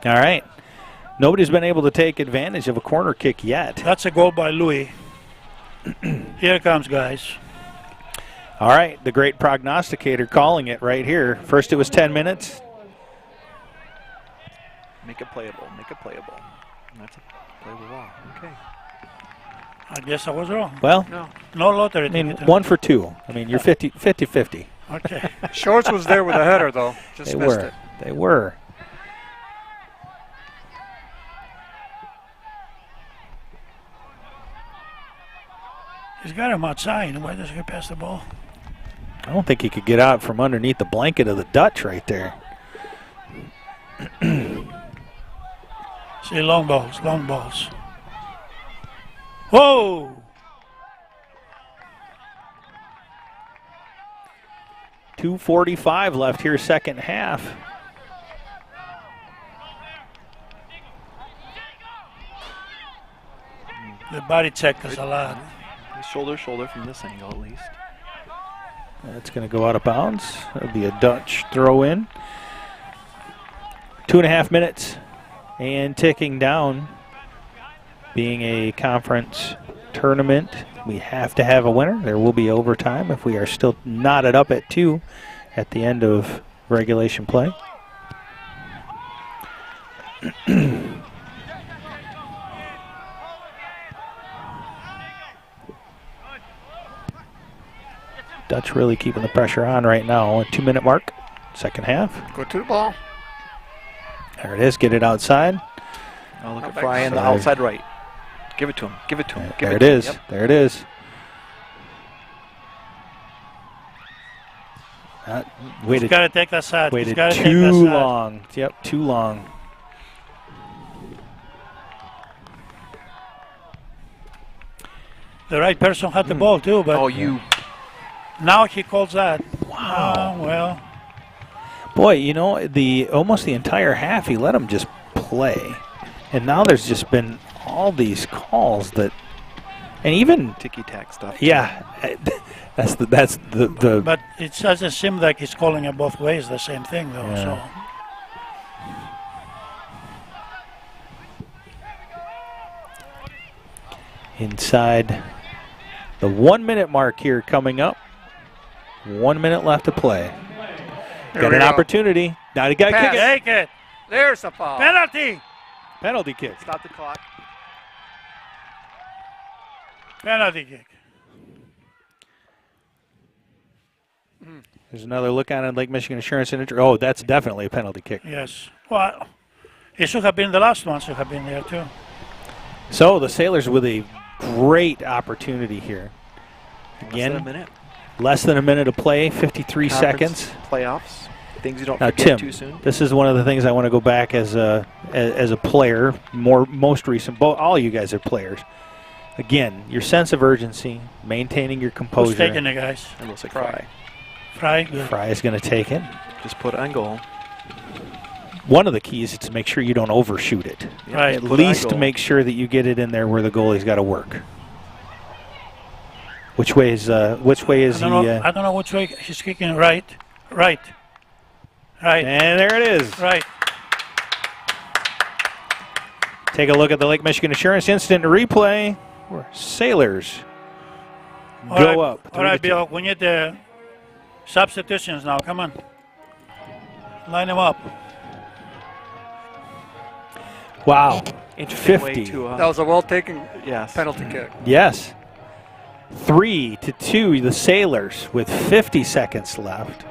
All right. Nobody's been able to take advantage of a corner kick yet. That's a goal by Louis. Here it comes, guys. All right, the great prognosticator calling it right here. First it was 10 minutes. Make it playable. Make it playable. And that's a playable ball. Okay. I guess I was wrong. Well, no lottery. I mean, ticket. 1 for 2. I mean, you're 50-50. Okay. Shorts was there with a header, though. Just They missed were. it. They were. He's got him outside. Why does he pass the ball? I don't think he could get out from underneath the blanket of the Dutch right there. See, long balls, long balls. Whoa! .245 left here, second half. The body checked us a lot. Shoulder to shoulder from this angle at least. That's going to go out of bounds. That'll be a Dutch throw in. 2.5 minutes and ticking down. Being a conference tournament, we have to have a winner. There will be overtime if we are still knotted up at 2 at the end of regulation play. Dutch really keeping the pressure on right now. A 2-minute mark, second half. Go to the ball. There it is. Get it outside. Oh, look at Fry on the outside right. Give it to him. Give it to him. Give There it it to him. is. Yep. There it is. Waited. He's got to take that side. Waited He's gotta take too that side. long. Yep, too long. The right person had the ball too, but now he calls that. Wow. Well, Boy, you know, almost the entire half he let him just play. And now there's just been all these calls that, and even ticky-tack stuff. Yeah, that's the but it doesn't seem like he's calling it both ways. The same thing though. Yeah. So inside the 1-minute mark here coming up. 1 minute left to play. Got we an go. opportunity. Now you got to kick it. take it. There's a foul. Penalty. Penalty kick. Stop the clock. Penalty kick. There's another look on it. Lake Michigan Insurance and Oh, that's definitely a penalty kick. Yes. Well, it should have been the last one. Should have been there too. So the Sailors with a great opportunity here. Again, Less than a minute. less than a minute to play, 53 Conference seconds. Playoffs. Things you don't Now, forget Tim, too soon. this is one of the things I want to go back as a player. Most recent, all you guys are players. Again, your sense of urgency, maintaining your composure. Who's taking it, guys? It looks like Fry. Fry. Good. Fry is going to take it. Just put it on goal. one of the keys is to make sure you don't overshoot it. Right. At least to make sure that you get it in there where the goalie's got to work. Which way is he? I don't know which way he's kicking. Right. And there it is. Right. Take a look at the Lake Michigan Insurance Instant Replay where Sailors go up. All right, Bill. We need the substitutions now. Come on. Line them up. Wow. Interesting 50. way to, That was a well-taken yes. penalty kick. Yes. 3-2, the Sailors with 50 seconds left.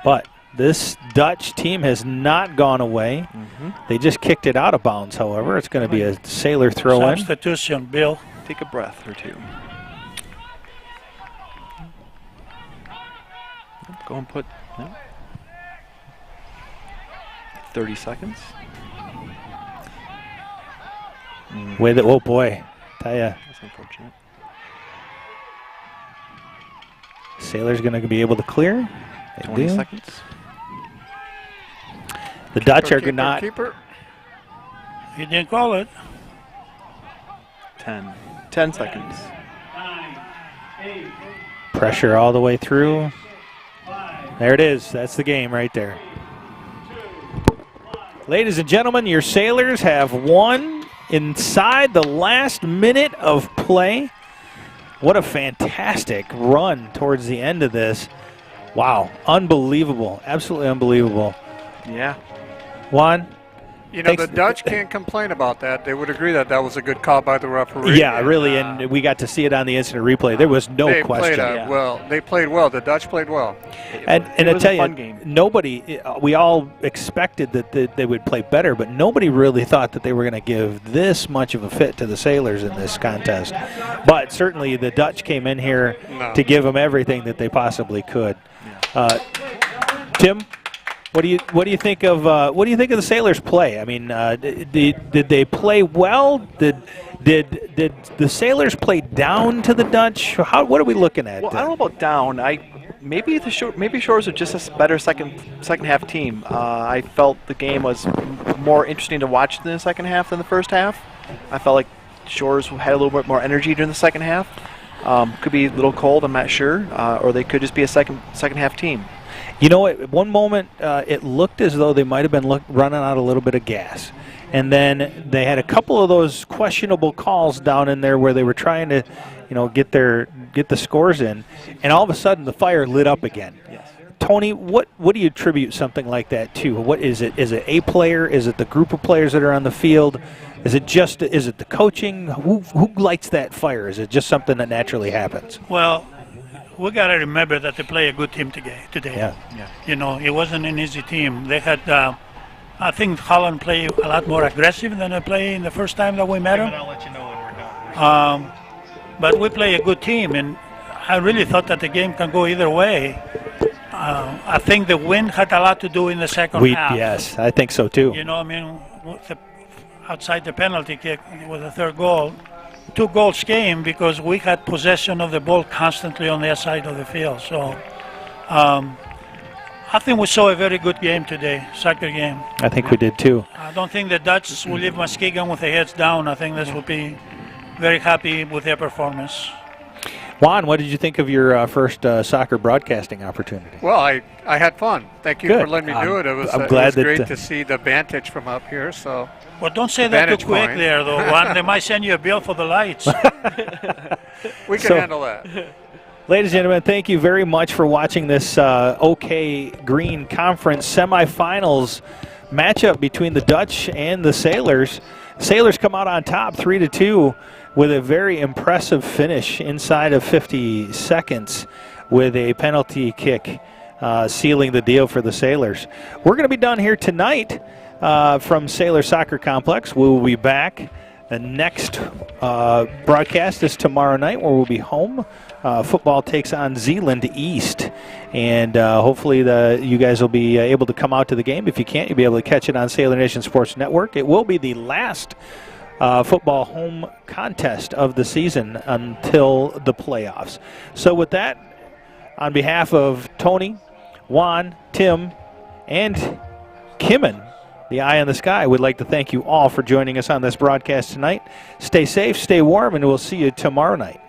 But this Dutch team has not gone away. They just kicked it out of bounds, however. It's going to be a Sailor throw-in. Substitution, Bill. Take a breath or two. Go and put 30 seconds. With it, oh boy, tell ya. That's unfortunate. Sailor's going to be able to clear. They 20 do. seconds. The Dutch are not. Keeper. He didn't call it. 10 seconds. Pressure all the way through. There it is. That's the game right there. Ladies and gentlemen, your Sailors have won inside the last minute of play. What a fantastic run towards the end of this. Wow, unbelievable, absolutely unbelievable. Yeah. Juan? You know, the Dutch can't complain about that. They would agree that that was a good call by the referee. Yeah, really, and we got to see it on the instant replay. There was no question. They played well. The Dutch played well. And I tell you, nobody, we all expected that they would play better, but nobody really thought that they were going to give this much of a fit to the Sailors in this contest. But certainly the Dutch came in here to give them everything that they possibly could. Tim? What do you think of the Sailors' play? I mean, did they play well? Did the Sailors play down to the Dutch? What are we looking at? Well, I don't know about down. Maybe Shores are just a better second half team. I felt the game was more interesting to watch in the second half than the first half. I felt like Shores had a little bit more energy during the second half. Could be a little cold, I'm not sure, or they could just be a second half team. You know, at one moment it looked as though they might have been running out a little bit of gas. And then they had a couple of those questionable calls down in there where they were trying to, get the scores in. And all of a sudden the fire lit up again. Yes. Tony, what do you attribute something like that to? What is it? Is it a player? Is it the group of players that are on the field? Is it the coaching? Who lights that fire? Is it just something that naturally happens? Well, we got to remember that they play a good team today. Yeah. It wasn't an easy team. They had, I think Holland played a lot more aggressive than they played in the first time that we met them. I'll let you know when we're done. But we play a good team, and I really thought that the game can go either way. I think the wind had a lot to do in the second half. Yes, I think so too. Outside the penalty kick with the third goal. 2 goals came because we had possession of the ball constantly on their side of the field. So I think we saw a very good game today, soccer game. I think we did too. I don't think the Dutch will leave Muskegon with their heads down. I think this will be very happy with their performance. Juan, what did you think of your first soccer broadcasting opportunity? Well, I had fun. Thank you for letting me do it. It was great to see the vantage from up here. So. Well, don't say that too quick there, though, Juan. They might send you a bill for the lights. We can handle that. Ladies and gentlemen, thank you very much for watching this OK Green Conference semifinals matchup between the Dutch and the Sailors. Sailors come out on top 3-2 with a very impressive finish inside of 50 seconds with a penalty kick sealing the deal for the Sailors. We're going to be done here tonight. From Sailor Soccer Complex. We will be back. The next broadcast is tomorrow night where we'll be home. Football takes on Zeeland East. And hopefully you guys will be able to come out to the game. If you can't, you'll be able to catch it on Sailor Nation Sports Network. It will be the last football home contest of the season until the playoffs. So with that, on behalf of Tony, Juan, Tim, and Kimmin, the eye in the sky, would like to thank you all for joining us on this broadcast tonight. Stay safe, stay warm, and we'll see you tomorrow night.